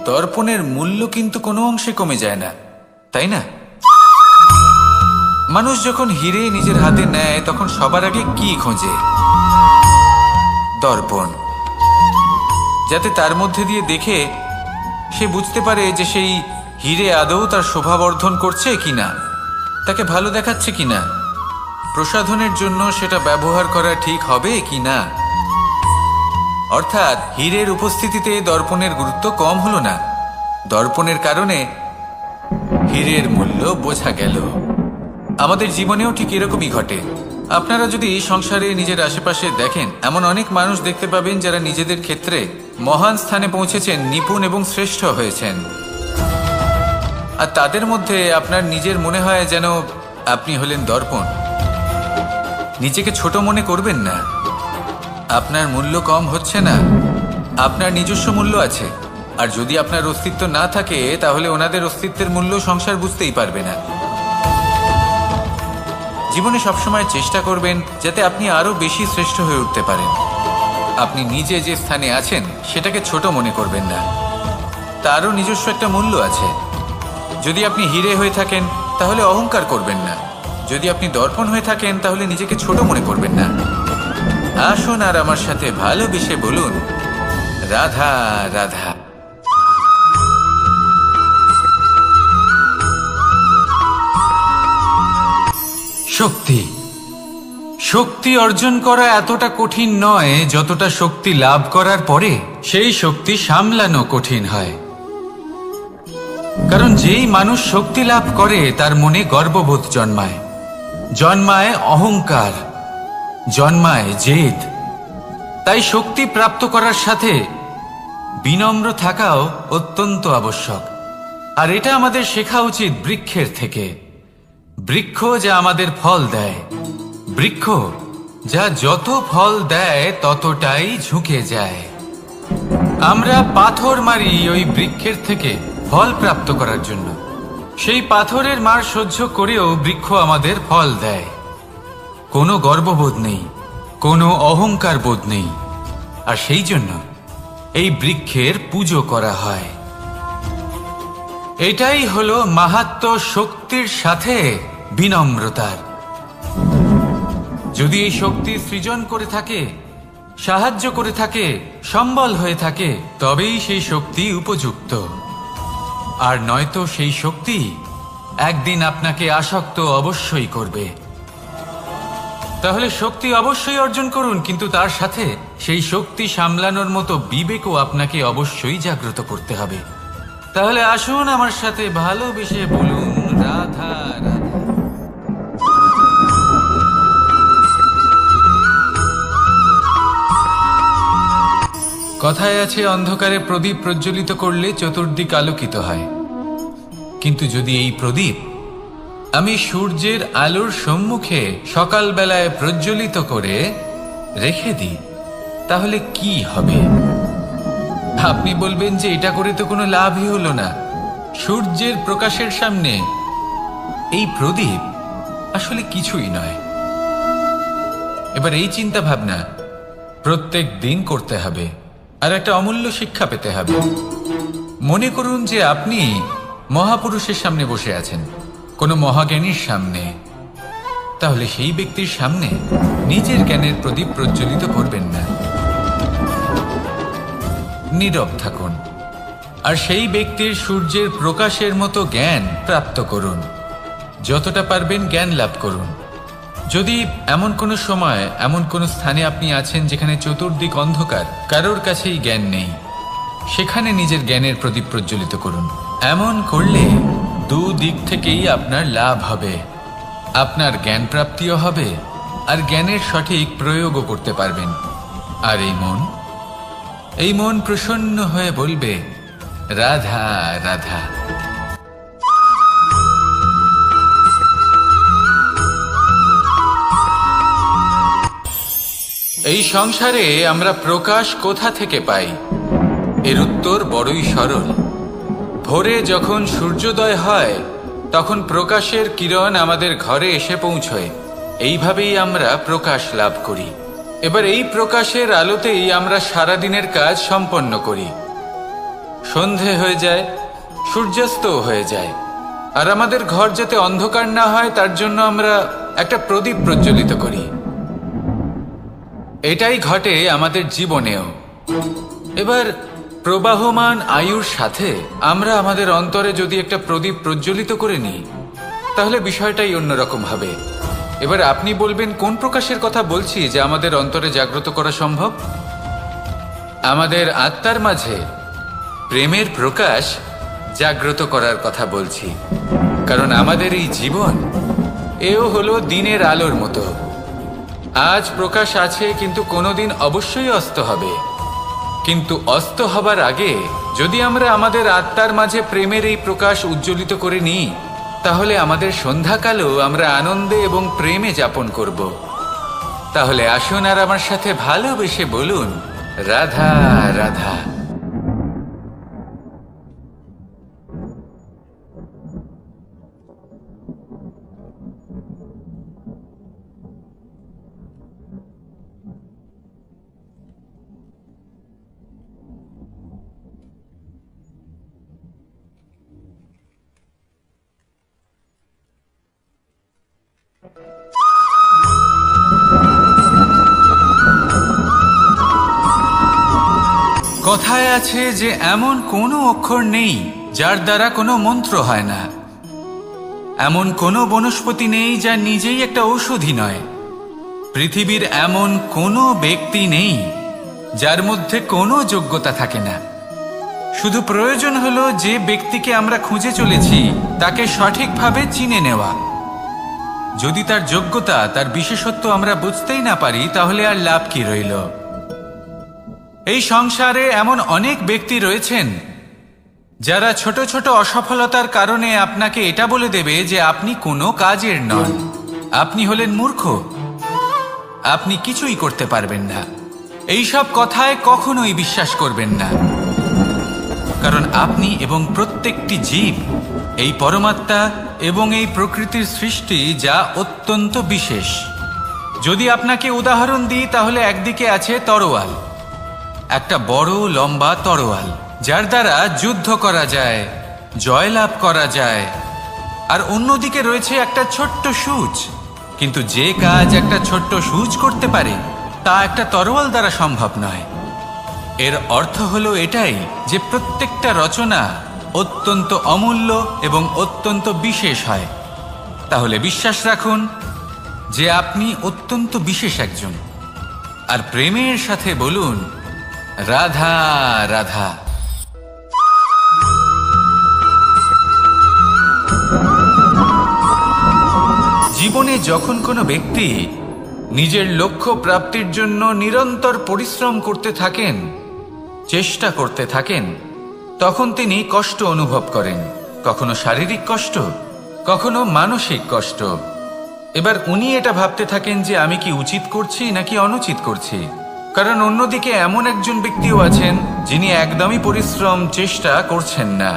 দর্পণের মূল্য কিন্তু কোনো অংশে কমে যায় না, তাই না? মানুষ যখন হীরে নিজের হাতে নেয় তখন সবার আগে কি খোঁজে? দর্পণ, যাতে তার মধ্যে দিয়ে দেখে সে বুঝতে পারে যে সেই হীরে আদৌ তার শোভাবর্ধন করছে কিনা, তাকে ভালো দেখাচ্ছে কিনা, প্রসাধনের জন্য সেটা ব্যবহার করা ঠিক হবে কিনা। অর্থাৎ হীরের উপস্থিতিতে দর্পণের গুরুত্ব কম হলো না, দর্পণের কারণে হীরের মূল্য বোঝা গেল। আমাদের জীবনেও ঠিক এরকমই ঘটে। আপনারা যদি সংসারে নিজের আশেপাশে দেখেন, এমন অনেক মানুষ দেখতে পাবেন যারা নিজেদের ক্ষেত্রে মহান স্থানে পৌঁছেছেন, নিপুণ এবং শ্রেষ্ঠ হয়েছেন। আর তাদের মধ্যে আপনার নিজের মনে হয় যেন আপনি হলেন দর্পণ। নিজেকে ছোট মনে করবেন না। আপনার মূল্য কম হচ্ছে না, আপনার নিজস্ব মূল্য আছে। আর যদি আপনার অস্তিত্ব না থাকে তাহলে ওনাদের অস্তিত্বের মূল্য সংসার বুঝতেই পারবে না। জীবনে সবসময় চেষ্টা করবেন যাতে আপনি আরো বেশি শ্রেষ্ঠ হয়ে উঠতে পারেন। আপনি নিজে যে স্থানে আছেন সেটাকে ছোট মনে করবেন না, তারও নিজস্ব একটা মূল্য আছে। যদি আপনি হীরে হয়ে থাকেন তাহলে অহংকার করবেন না, যদি আপনি দর্পণ হয়ে থাকেন তাহলে নিজেকে ছোট মনে করবেন না। আসুন আর আমার সাথে ভালোবেসে বলুন, রাধা রাধা। শক্তি শক্তি অর্জন করা এতটা কঠিন নয় যতটা শক্তি লাভ করার পরে সেই শক্তি সামলানো কঠিন হয়। কারণ যেই মানুষ শক্তি লাভ করে তার মনে গর্ববোধ জন্মায়, জন্মায় অহংকার, জন্মায় জেদ। তাই শক্তি প্রাপ্ত করার সাথে বিনম্র থাকাও অত্যন্ত আবশ্যক। আর এটা আমাদের শেখা উচিত বৃক্ষের থেকে। বৃক্ষ যা আমাদের ফল দেয়, বৃক্ষ যা যত ফল দেয় ততটাই ঝুঁকে যায়। আমরা পাথর মারি ওই বৃক্ষের থেকে ফল প্রাপ্ত করার জন্য। সেই পাথরের মার সহ্য করেও বৃক্ষ আমাদের ফল দেয়। কোনো গর্ববোধ নেই, কোনো অহংকার বোধ নেই। আর সেই জন্য এই বৃক্ষের পুজো করা হয়। এটাই হলো মাহাত্ম্য শক্তির সাথে বিনম্রতার। যদি এই শক্তি সৃজন করে থাকে, সাহায্য করে থাকে, সম্বল হয়ে থাকে, তবেই সেই শক্তি উপযুক্ত। আর নয়তো সেই শক্তি একদিন আপনাকে আসক্ত অবশ্যই করবে। তাহলে শক্তি অবশ্যই অর্জন করুন, কিন্তু তার সাথে সেই শক্তি সামলানোর মতো বিবেকও আপনাকে অবশ্যই জাগ্রত করতে হবে। তাহলে আসুন আমার সাথে ভালোবেসে বলুন, রাধা রাধা। কথায় আছে, অন্ধকারে প্রদীপ প্রজ্বলিত করলে চতুর্দিক আলোকিত হয়। কিন্তু যদি এই প্রদীপ আমি সূর্যের আলোর সম্মুখে সকালবেলায় প্রজ্বলিত করে রেখে দিই, তাহলে কি হবে? আপনি বলবেন যে এটা করে তো কোনো লাভই হলো না। সূর্যের প্রকাশের সামনে এই প্রদীপ আসলে কিছুই নয়। এবার এই চিন্তা ভাবনা প্রত্যেক দিন করতে হবে, আর একটা অমূল্য শিক্ষা পেতে হবে। মনে করুন যে আপনি মহাপুরুষের সামনে বসে আছেন, কোনো মহাজ্ঞানীর সামনে। তাহলে সেই ব্যক্তির সামনে নিজের জ্ঞানের প্রদীপ প্রজ্বলিত করবেন না, নীরব থাকুন। আর সেই ব্যক্তির সূর্যের প্রকাশের মতো জ্ঞান প্রাপ্ত করুন। যতটা পারবেন জ্ঞান লাভ করুন। যদি এমন কোনো সময়, এমন কোনো স্থানে আপনি আছেন যেখানে চতুর্দিক অন্ধকার, কারোর কাছেই জ্ঞান নেই, সেখানে নিজের জ্ঞানের প্রদীপ প্রজ্বলিত করুন। এমন করলে দুদিক থেকেই আপনার লাভ হবে। আপনার জ্ঞান প্রাপ্তিও হবে, আর জ্ঞানের সঠিক প্রয়োগও করতে পারবেন। আর এই মন প্রসন্ন হয়ে বলবে, রাধা রাধা। এই সংসারে আমরা প্রকাশ কোথা থেকে পাই? এর উত্তর বড়ই সরল। ভোরে যখন সূর্যোদয় হয় তখন প্রকাশের কিরণ আমাদের ঘরে এসে পৌঁছয়। এইভাবেই আমরা প্রকাশ লাভ করি। এবার এই প্রকাশের আলোতেই আমরা সারাদিনের কাজ সম্পন্ন করি। সন্ধে হয়ে যায়, সূর্যাস্ত হয়ে যায়। আর আমাদের ঘর যাতে অন্ধকার না হয় তার জন্য আমরা একটা প্রদীপ প্রজ্বলিত করি। এটাই ঘটে আমাদের জীবনেও। এবার প্রবাহমান আয়ুর সাথে আমরা আমাদের অন্তরে যদি একটা প্রদীপ প্রজ্বলিত করে নিই, তাহলে বিষয়টাই অন্যরকম হবে। এবার আপনি বলবেন, কোন প্রকাশের কথা বলছি যে আমাদের অন্তরে জাগ্রত করা সম্ভব? আমাদের আত্মার মাঝে প্রেমের প্রকাশ জাগ্রত করার কথা বলছি। কারণ আমাদের এই জীবন এও হলো দিনের আলোর মতো। আজ প্রকাশ আছে, কিন্তু কোনোদিন অবশ্যই অস্ত হবে। কিন্তু অস্ত হবার আগে যদি আমরা আমাদের আত্মার মাঝে প্রেমের এই প্রকাশ উজ্জ্বলিত করে নিই, তাহলে আমাদের সন্ধ্যাকালও আমরা আনন্দে এবং প্রেমে যাপন করব। তাহলে আসুন আর আমার সাথে ভালোবেসে বলুন, রাধা রাধা। কথায় আছে যে এমন কোনো অক্ষর নেই যার দ্বারা কোনো মন্ত্র হয় না, এমন কোনো বনস্পতি নেই যা নিজেই একটা ঔষধি নয়, পৃথিবীর এমন কোনো ব্যক্তি নেই যার মধ্যে কোনো যোগ্যতা থাকে না। শুধু প্রয়োজন হলো যে ব্যক্তিকে আমরা খুঁজে চলেছি তাকে সঠিকভাবে চিনে নেওয়া। যদি তার যোগ্যতা, তার বিশেষত্ব আমরা বুঝতেই না পারি, তাহলে আর লাভ কি রইল? এই সংসারে এমন অনেক ব্যক্তি রয়েছেন যারা ছোট ছোট অসফলতার কারণে আপনাকে এটা বলে দেবে যে আপনি কোনো কাজের নন, আপনি হলেন মূর্খ, আপনি কিছুই করতে পারবেন না। এইসব কথায় কখনোই বিশ্বাস করবেন না, কারণ আপনি এবং প্রত্যেকটি জীব এই পরমাত্মা এবং এই প্রকৃতির সৃষ্টি, যা অত্যন্ত বিশেষ। যদি আপনাকে উদাহরণ দিই তাহলে একদিকে আছে তরোয়াল, একটা বড় লম্বা তরোয়াল যার দ্বারা যুদ্ধ করা যায়, জয়লাভ করা যায়। আর অন্যদিকে রয়েছে একটা ছোট্ট সূচ, কিন্তু যে কাজ একটা ছোট্ট সূচ করতে পারে তা একটা তরোয়াল দ্বারা সম্ভব নয়। এর অর্থ হলো এটাই যে প্রত্যেকটা রচনা অত্যন্ত অমূল্য এবং অত্যন্ত বিশেষ হয়। তাহলে বিশ্বাস রাখুন যে আপনি অত্যন্ত বিশেষ একজন, আর প্রেমের সাথে বলুন রাধা রাধা। জীবনে যখন কোনো ব্যক্তি নিজের লক্ষ্য প্রাপ্তির জন্য নিরন্তর পরিশ্রম করতে থাকেন, চেষ্টা করতে থাকেন, তখন তিনি কষ্ট অনুভব করেন, কখনো শারীরিক কষ্ট, কখনো মানসিক কষ্ট। এবার উনি এটা ভাবতে থাকেন যে আমি কি উচিত করছি নাকি অনুচিত করছি, কারণ অন্যদিকে এমন একজন ব্যক্তিও আছেন যিনি একদমই পরিশ্রম, চেষ্টা করছেন না।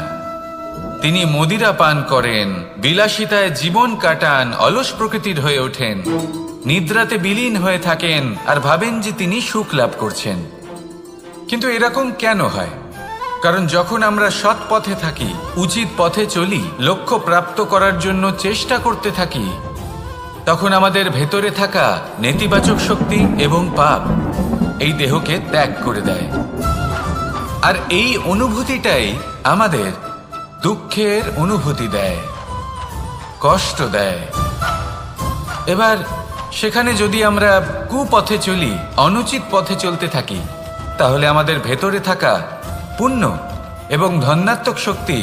তিনি মদিরা পান করেন, বিলাসিতায় জীবন কাটান, অলস প্রকৃতির হয়ে ওঠেন, নিদ্রাতে বিলীন হয়ে থাকেন আর ভাবেন যে তিনি সুখ লাভ করছেন। কিন্তু এরকম কেন হয়? কারণ যখন আমরা সৎ পথে থাকি, উচিত পথে চলি, লক্ষ্য প্রাপ্ত করার জন্য চেষ্টা করতে থাকি, তখন আমাদের ভেতরে থাকা নেতিবাচক শক্তি এবং পাপ এই দেহকে ত্যাগ করে দেয়। আর এই অনুভূতিটাই আমাদের দুঃখের অনুভূতি দেয়, কষ্ট দেয়। এবার সেখানে যদি আমরা কুপথে চলি, অনুচিত পথে চলতে থাকি, তাহলে আমাদের ভেতরে থাকা পুণ্য এবং ধনাত্মক শক্তি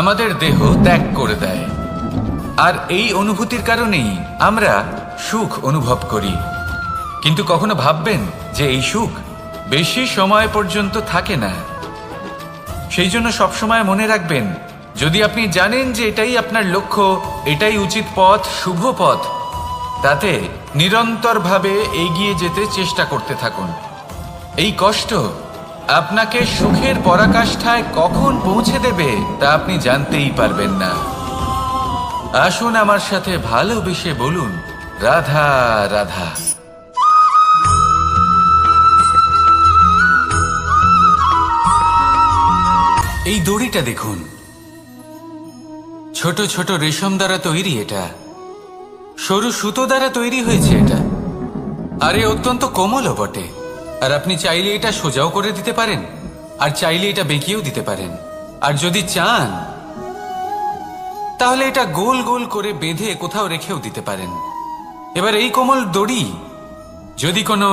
আমাদের দেহ ত্যাগ করে দেয়। আর এই অনুভূতির কারণেই আমরা সুখ অনুভব করি। কিন্তু কখনো ভাববেন যে এই সুখ বেশি সময় পর্যন্ত থাকে না। সেই জন্য সবসময় মনে রাখবেন, যদি আপনি জানেন যে এটাই আপনার লক্ষ্য, এটাই উচিত পথ, শুভ পথ, তাতে নিরন্তরভাবে এগিয়ে যেতে চেষ্টা করতে থাকুন। এই কষ্ট আপনাকে সুখের পরাকাষ্ঠায় কখন পৌঁছে দেবে তা আপনি জানতেই পারবেন না। আসুন আমার সাথে ভালোবেসে বলুন রাধা রাধা। এই দড়িটা দেখুন, ছোট ছোট রেশম দ্বারা তৈরি, এটা সরু সুতো দ্বারা তৈরি হয়েছে এটা, আর এ অত্যন্ত কোমলও বটে। আর আপনি চাইলে এটা সোজাও করে দিতে পারেন, আর চাইলে এটা বেঁকিয়েও দিতে পারেন, আর যদি চান তাহলে এটা গোল গোল করে বেঁধে কোথাও রেখেও দিতে পারেন। এবার এই কোমল দড়ি যদি কোনো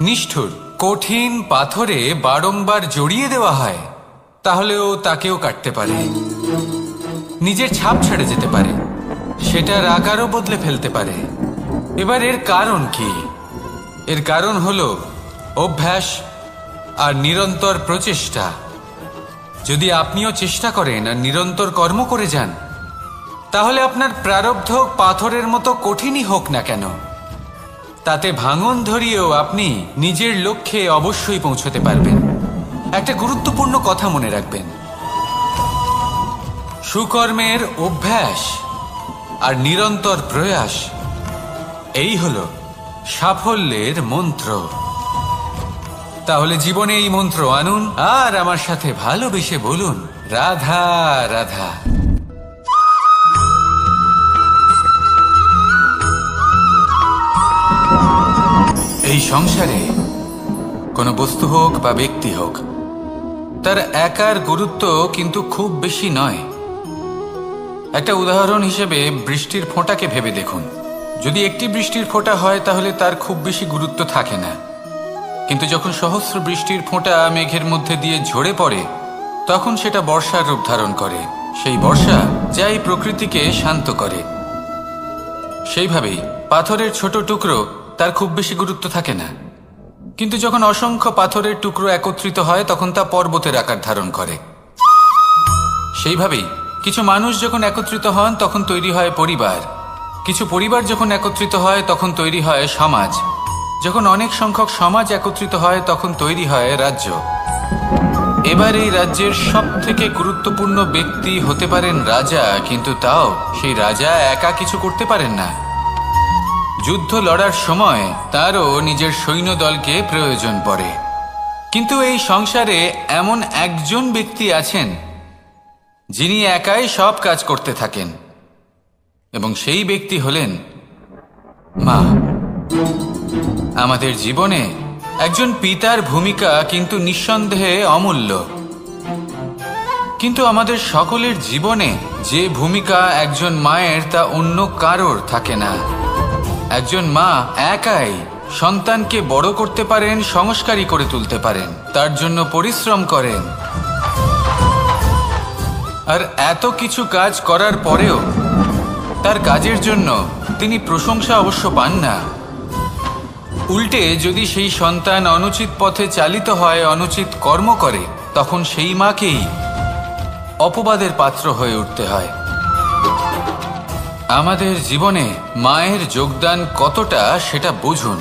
নিষ্ঠুর কঠিন পাথরে বারংবার জড়িয়ে দেওয়া হয়, তাহলেও তাকেও কাটতে পারে, নিজের ছাপ ছেড়ে যেতে পারে, সেটার আকারও বদলে ফেলতে পারে। এবার এর কারণ কি? এর কারণ হলো অভ্যাস আর নিরন্তর প্রচেষ্টা। যদি আপনিও চেষ্টা করেন আর নিরন্তর কর্ম করে যান, তাহলে আপনার প্রারব্ধ পাথরের মতো কঠিনই হোক না কেন, তাতে ভাঙন ধরিয়েও আপনি নিজের লক্ষ্যে অবশ্যই পৌঁছতে পারবেন। একটা গুরুত্বপূর্ণ কথা মনে রাখবেন, সুকর্মের অভ্যাস আর নিরন্তর প্রয়াস, এই হলো সাফল্যের মন্ত্র। তাহলে জীবনে এই মন্ত্র আনুন আর আমার সাথে ভালোবেসে বলুন রাধা রাধা। এই সংসারে কোনো বস্তু হোক বা ব্যক্তি হোক, তার একার গুরুত্ব কিন্তু খুব বেশি নয়। একটা উদাহরণ হিসেবে বৃষ্টির ফোঁটাকে ভেবে দেখুন। যদি একটি বৃষ্টির ফোঁটা হয় তাহলে তার খুব বেশি গুরুত্ব থাকে না, কিন্তু যখন সহস্র বৃষ্টির ফোঁটা মেঘের মধ্যে দিয়ে ঝরে পড়ে তখন সেটা বর্ষার রূপ ধারণ করে। সেই বর্ষা যা এই প্রকৃতিকে শান্ত করে। সেইভাবেই পাথরের ছোট টুকরো, তার খুব বেশি গুরুত্ব থাকে না, কিন্তু যখন অসংখ্য পাথরের টুকরো একত্রিত হয় তখন তা পর্বতের আকার ধারণ করে। সেইভাবেই কিছু মানুষ যখন একত্রিত হন তখন তৈরি হয় পরিবার, কিছু পরিবার যখন একত্রিত হয় তখন তৈরি হয় সমাজ, যখন অনেক সংখ্যক সমাজ একত্রিত হয় তখন তৈরি হয় রাজ্য। এবার এই রাজ্যের সবথেকে গুরুত্বপূর্ণ ব্যক্তি হতে পারেন রাজা, কিন্তু তাও সেই রাজা একা কিছু করতে পারেন না। যুদ্ধ লড়ার সময় তারও নিজের সৈন্যদলকে প্রয়োজন পড়ে। কিন্তু এই সংসারে এমন একজন ব্যক্তি আছেন যিনি একাই সব কাজ করতে থাকেন, এবং সেই ব্যক্তি হলেন মা। আমাদের জীবনে একজন পিতার ভূমিকা কিন্তু নিঃসন্দেহে অমূল্য, কিন্তু আমাদের সকলের জীবনে যে ভূমিকা একজন মায়ের তা অন্য কারোর থাকে না। একজন মা একাই সন্তানকে বড় করতে পারেন, সংস্কারী করে তুলতে পারেন, তার জন্য পরিশ্রম করেন। আর এত কিছু কাজ করার পরেও তার কাজের জন্য তিনি প্রশংসা অবশ্য পান না। উল্টে যদি সেই সন্তান অনুচিত পথে চালিত হয়, অনুচিত কর্ম করে, তখন সেই মাকেই অপবাদের পাত্র হয়ে উঠতে হয়। আমাদের জীবনে মায়ের যোগদান কতটা সেটা বুঝুন।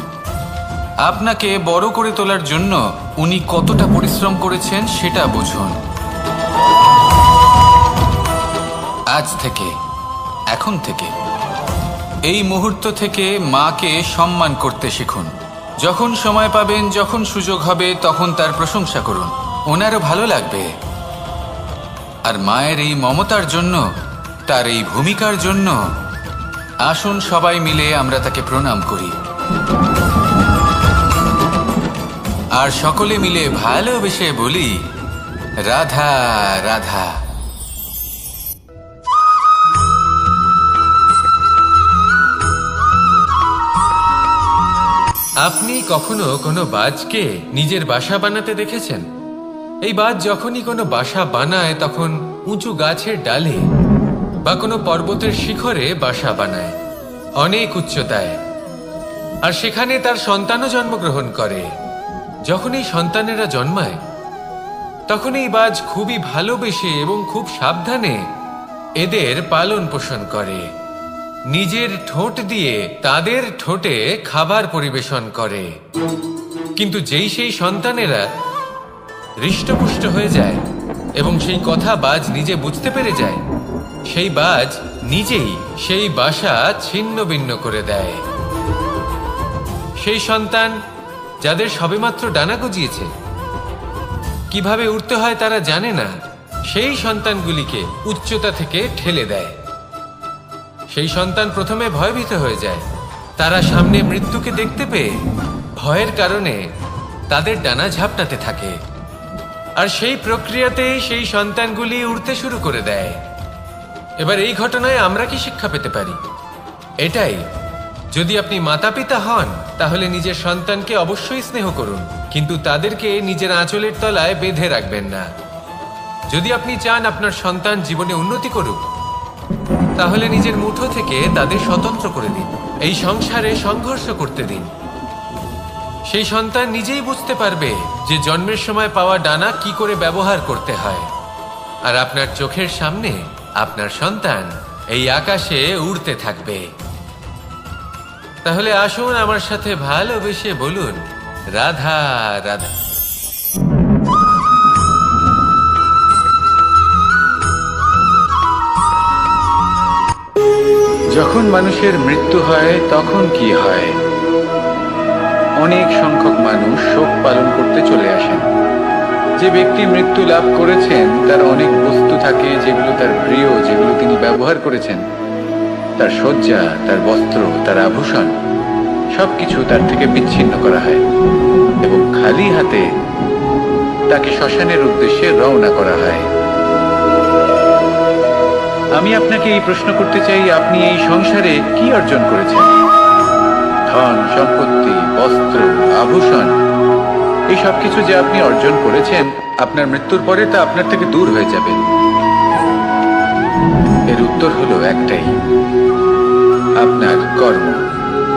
আপনাকে বড় করে তোলার জন্য উনি কতটা পরিশ্রম করেছেন সেটা বুঝুন। আজ থেকে, এখন থেকে, এই মুহূর্ত থেকে মাকে সম্মান করতে শিখুন। যখন সময় পাবেন, যখন সুযোগ হবে, তখন তার প্রশংসা করুন, ওনারও ভালো লাগবে। আর মায়ের এই মমতার জন্য, তার এই ভূমিকার জন্য আসুন সবাই মিলে আমরা তাকে প্রণাম করি, আর সকলে মিলে ভালোবেসে বলি, রাধা রাধা। আপনি কখনো কোনো বাজকে নিজের বাসা বানাতে দেখেছেন? এই বাজ যখনই কোনো বাসা বানায় তখন উঁচু গাছের ডালে বা কোনো পর্বতের শিখরে বাসা বানায়, অনেক উচ্চতায়, আর সেখানে তার সন্তানও জন্মগ্রহণ করে। যখন এই সন্তানেরা জন্মায় তখন এই বাজ খুবই ভালোবেসে এবং খুব সাবধানে এদের পালন পোষণ করে, নিজের ঠোঁট দিয়ে তাদের ঠোঁটে খাবার পরিবেশন করে। কিন্তু যেই সেই সন্তানেরা হৃষ্টপুষ্ট হয়ে যায় এবং সেই কথা বাজ নিজে বুঝতে পেরে যায়, সেই বাজ নিজেই সেই বাসা ছিন্ন ভিন্ন করে দেয়। সেই সন্তান যাদের সবেমাত্র ডানা গজিয়েছে, কিভাবে উঠতে হয় তারা জানে না, সেই সন্তানগুলিকে উচ্চতা থেকে ঠেলে দেয়। সেই সন্তান প্রথমে ভয়ভীত হয়ে যায়। তারা সামনে মৃত্যুকে দেখতে পেয়ে ভয়ের কারণে তাদের ডানা ঝাপটাতে থাকে, আর সেই প্রক্রিয়াতেই সেই সন্তানগুলি উড়তে শুরু করে দেয়। এবার এই ঘটনায় আমরা কি শিক্ষা পেতে পারি? এটাই, যদি আপনি মাতা পিতা হন তাহলে নিজের সন্তানকে অবশ্যই স্নেহ করুন, কিন্তু তাদেরকে নিজের আঁচলের তলায় বেঁধে রাখবেন না। যদি আপনি চান আপনার সন্তান জীবনে উন্নতি করুক, তাহলে নিজের মুঠো থেকে তাদের স্বতন্ত্র করে দিন, এই সংসারে সংঘর্ষ করতে দিন। সেই সন্তান নিজেই বুঝতে পারবে যে জন্মের সময় পাওয়া ডানা কি করে ব্যবহার করতে হয়, আর আপনার চোখের সামনে আপনার সন্তান এই আকাশে উড়তে থাকবে। তাহলে আসুন আমার সাথে ভালোবেসে বলুন, রাধা রাধা। যখন মানুষের মৃত্যু হয় তখন কি হয়? অনেক সংখ্যক মানুষ শোক পালন করতে চলে আসেন। যে ব্যক্তি মৃত্যু লাভ করেছেন তার অনেক বস্তু থাকে যেগুলো তার প্রিয়, যেগুলো তিনি ব্যবহার করেছেন, তার শয্যা, তার বস্ত্র, তার আভূষণ, সবকিছু তার থেকে বিচ্ছিন্ন করা হয় এবং খালি হাতে তাকে শ্মশানের উদ্দেশ্যে রওনা করা হয়। আমি আপনাকে এই প্রশ্ন করতে চাই, আপনি এই সংসারে কি অর্জন করেছেন? ধন সম্পত্তি, বস্ত্র, আভূষণ, এই সবকিছু যে আপনি অর্জন করেছেন, আপনার মৃত্যুর পরে তা আপনার থেকে দূর হয়ে যাবে। এর উত্তর হলো একটাই, আপনার কর্ম।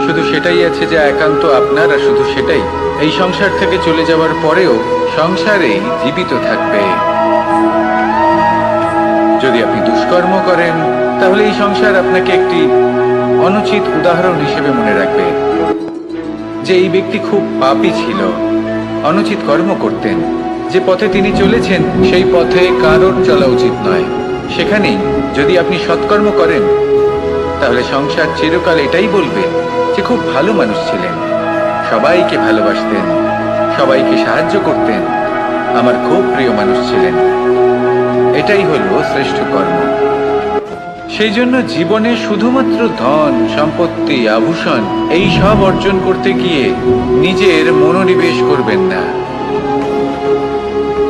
শুধু সেটাই আছে যা একান্ত আপনার, আর শুধু সেটাই এই সংসার থেকে চলে যাওয়ার পরেও সংসারেই জীবিত থাকবে। যদি আপনি দুষ্কর্ম করেন, তাহলে এই সংসার আপনাকে একটি অনুচিত উদাহরণ হিসেবে মনে রাখবে যে এই ব্যক্তি খুব পাপী ছিল, অনুচিত কর্ম করতেন। যে পথে তিনি চলেছেন সেই পথে কারোর চলা উচিত নয়। সেখানেই যদি আপনি সৎকর্ম করেন, তাহলে সংসার চিরকাল এটাই বলবে যে খুব ভালো মানুষ ছিলেন, সবাইকে ভালোবাসতেন, সবাইকে সাহায্য করতেন, আমার খুব প্রিয় মানুষ ছিলেন। এটাই হলো শ্রেষ্ঠ কর্ম। সেই জন্য জীবনে শুধুমাত্র ধন সম্পত্তি, আভূষণ এই সব অর্জন করতে গিয়ে নিজের মনোনিবেশ করবেন না।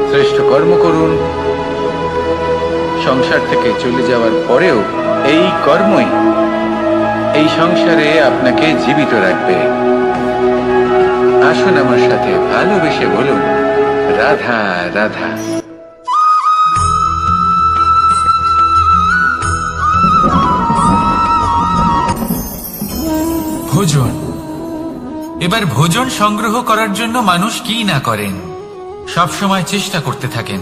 শ্রেষ্ঠ কর্ম করুন। সংসার থেকে চলে যাওয়ার পরেও এই কর্মই এই সংসারে আপনাকে জীবিত রাখবে। আসুন আমার সাথে ভালোবেসে বলুন, রাধা রাধা। ভোজন। এবার ভোজন সংগ্রহ করার জন্য মানুষ কি না করেন, সব সময় চেষ্টা করতে থাকেন।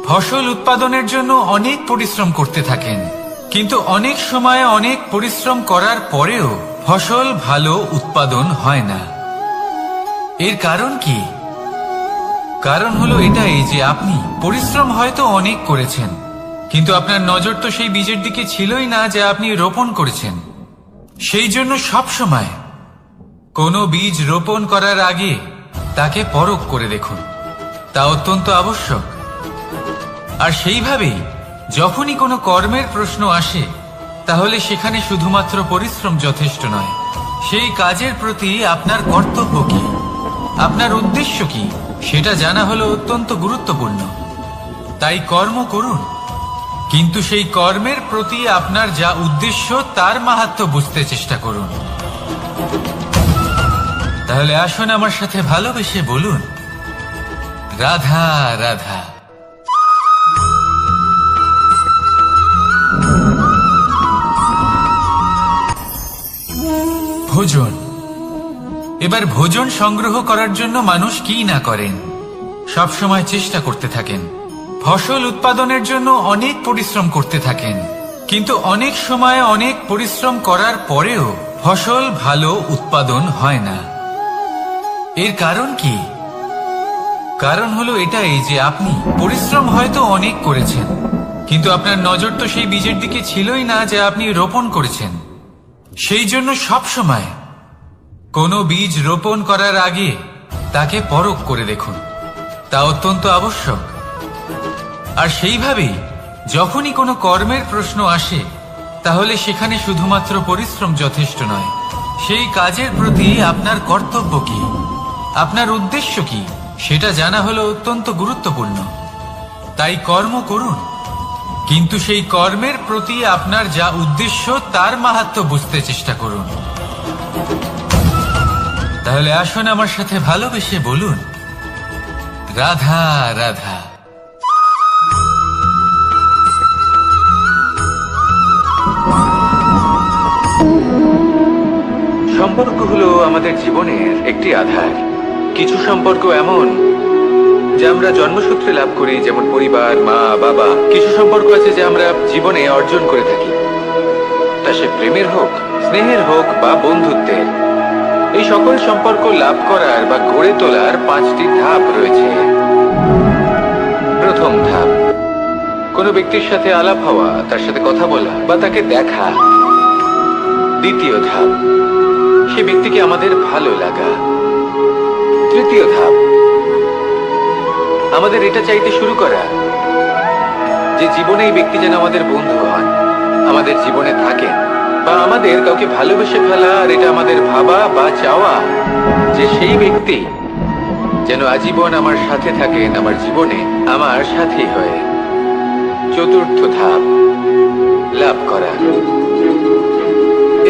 ফসল উৎপাদনের জন্য অনেক পরিশ্রম করতে থাকেন, কিন্তু অনেক সময় অনেক পরিশ্রম করার পরেও ফসল ভালো উৎপাদন হয় না। এর কারণ কি? কারণ হলো এটাই যে আপনি পরিশ্রম হয়তো অনেক করেছেন, কিন্তু আপনার নজর তো সেই বীজের দিকে ছিলই না যা আপনি রোপণ করেছেন। সেই জন্য সব সময় কোনো বীজ রোপণ করার আগে তাকে পরখ করে দেখুন, তা অত্যন্ত আবশ্যক। আর সেইভাবেই যখনই কোনো কর্মের প্রশ্ন আসে, তাহলে সেখানে শুধুমাত্র পরিশ্রম যথেষ্ট নয়। সেই কাজের প্রতি আপনার কর্তব্য কি, আপনার উদ্দেশ্য কি, সেটা জানা হলো অত্যন্ত গুরুত্বপূর্ণ। তাই কর্ম করুন, কিন্তু সেই কর্মের প্রতি আপনার যা উদ্দেশ্য তার মাহাত্ম্য বুঝতে চেষ্টা করুন। তাহলে আসুন আমার সাথে ভালোবেসে বলুন, রাধা রাধা। ভোজন। এবার ভোজন সংগ্রহ করার জন্য মানুষ কি না করেন, সব সময় চেষ্টা করতে থাকেন। ফসল উৎপাদনের জন্য অনেক পরিশ্রম করতে থাকেন, কিন্তু অনেক সময় অনেক পরিশ্রম করার পরেও ফসল ভালো উৎপাদন হয় না। এর কারণ কি? কারণ হলো এটাই যে আপনি পরিশ্রম হয়তো অনেক করেছেন, কিন্তু আপনার নজর তো সেই বীজের দিকে ছিলই না যা আপনি রোপণ করেছেন। সেই জন্য সব সময় কোনো বীজ রোপণ করার আগে তাকে পরখ করে দেখুন, তা অত্যন্ত আবশ্যক। আর সেইভাবেই যখনই কোনো কর্মের প্রশ্ন আসে, তাহলে সেখানে শুধুমাত্র পরিশ্রম যথেষ্ট নয়। সেই কাজের প্রতি আপনার কর্তব্য কি, আপনার উদ্দেশ্য কি, সেটা জানা হলো অত্যন্ত গুরুত্বপূর্ণ। তাই কর্ম করুন, কিন্তু সেই কর্মের প্রতি আপনার যা উদ্দেশ্য তার মাহাত্ম্য বুঝতে চেষ্টা করুন। তাহলে আসুন আমার সাথে ভালোবেসে বলুন, রাধা রাধা। সম্পর্ক হলো আমাদের জীবনের একটি আধার। কিছু সম্পর্ক এমন যা আমরা জন্মসূত্রে লাভ করি, যেমন পরিবার, মা, বাবা। কিছু সম্পর্ক আছে যা আমরা জীবনে অর্জন করে থাকি, তা সে প্রেমের হোক, স্নেহের হোক বা বন্ধুত্বের। এই সকল সম্পর্ক লাভ করার বা গড়ে তোলার 5টি ধাপ রয়েছে। প্রথম ধাপ, কোনো ব্যক্তির সাথে আলাপ হওয়া, তার সাথে কথা বলা বা তাকে দেখা। দ্বিতীয় ধাপ, সে ব্যক্তিকে আমাদের ভালো লাগা। তৃতীয় ধাপ, আমাদের এটা চাইতে শুরু করা যে জীবনে এই ব্যক্তি যেন আমাদের বন্ধু হন, আমাদের জীবনে থাকেন বা আমাদের কাউকে ভালোবেসে ফেলা, আর এটা আমাদের ভাবা বা চাওয়া যে সেই ব্যক্তি যেন আজীবন আমার সাথে থাকেন, আমার জীবনে আমার সাথী হয়ে। চতুর্থ ধাপ, লাভ করা।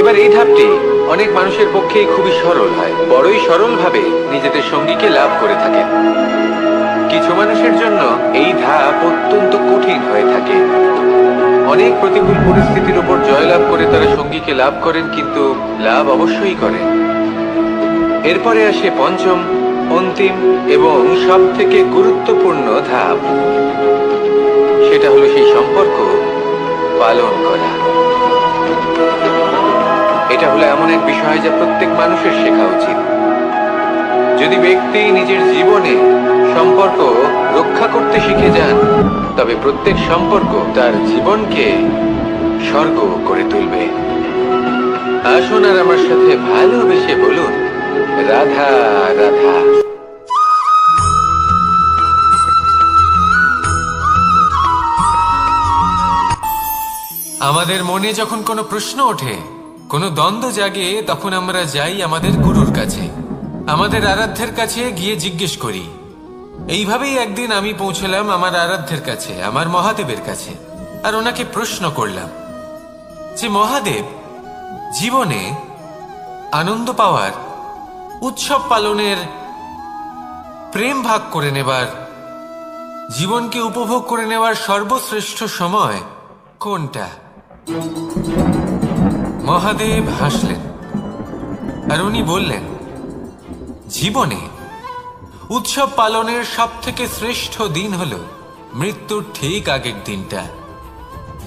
এবার এই ধাপটি অনেক মানুষের পক্ষেই খুবই সরল হয়, বড়ই সরলভাবে নিজেদের সঙ্গীকে লাভ করে থাকেন। কিছু মানুষের জন্য এই ধাপ অত্যন্ত কঠিন হয়ে থাকে। অনেক প্রতিকূল পরিস্থিতির উপর জয়লাভ করে তারা সঙ্গীকে লাভ করেন, কিন্তু লাভ অবশ্যই করেন। এরপরে আসে পঞ্চম, অন্তিম এবং সব থেকে গুরুত্বপূর্ণ ধাপ। সেটা হলো সেই সম্পর্ক পালন করা। এটা হলো এমন এক বিষয় যা প্রত্যেক মানুষের শেখা উচিত। যদি ব্যক্তি নিজের জীবনে সম্পর্ক রক্ষা করতে শিখে যান, তবে প্রত্যেক সম্পর্ক তার জীবনকে স্বর্গ করে তুলবে। আসুন আর আমার সাথে ভালোবেসে বলুন, রাধা রাধা। আমাদের মনে যখন কোনো প্রশ্ন ওঠে, কোনো দ্বন্দ্ব জাগে, তখন আমরা যাই আমাদের গুরুর কাছে, আমাদের আরাধ্যের কাছে গিয়ে জিজ্ঞেস করি। এইভাবেই একদিন আমি পৌঁছলাম আমার আরাধ্যের কাছে, আমার মহাদেবের কাছে, আর ওনাকে প্রশ্ন করলাম যে মহাদেব, জীবনে আনন্দ পাওয়ার, উৎসব পালনের, প্রেম ভাগ করে নেবার, জীবনকে উপভোগ করে নেওয়ার সর্বশ্রেষ্ঠ সময় কোনটা? মহাদেব হাসলেন আর উনি বললেন, জীবনে উৎসব পালনের সব থেকে শ্রেষ্ঠ দিন হলো মৃত্যুর ঠিক আগের দিনটা।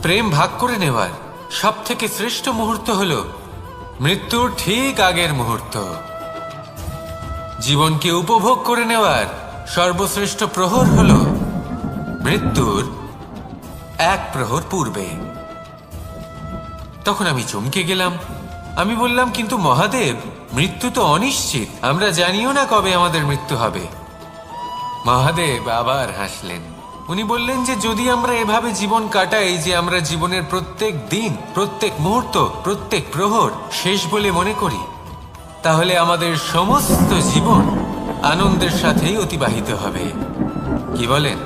প্রেম ভাগ করে নেওয়ার সব থেকে শ্রেষ্ঠ মুহূর্ত হলো মৃত্যুর ঠিক আগের মুহূর্ত। জীবনকে উপভোগ করে নেওয়ার সর্বশ্রেষ্ঠ প্রহর হলো মৃত্যুর এক প্রহর পূর্বে। তখন আমি চমকে গেলাম। আমি বললাম, কিন্তু মহাদেব, মৃত্যু তো অনিশ্চিত, আমরা জানিও না কবে আমাদের মৃত্যু হবে। মহাদেব আবার হাসলেন। উনি বললেন যে যদি আমরা এভাবে জীবন কাটাই যে আমরা জীবনের প্রত্যেক দিন, প্রত্যেক মুহূর্ত, প্রত্যেক প্রহর শেষ বলে মনে করি, তাহলে আমাদের সমস্ত জীবন আনন্দের সাথেই অতিবাহিত হবে। কি বলেন?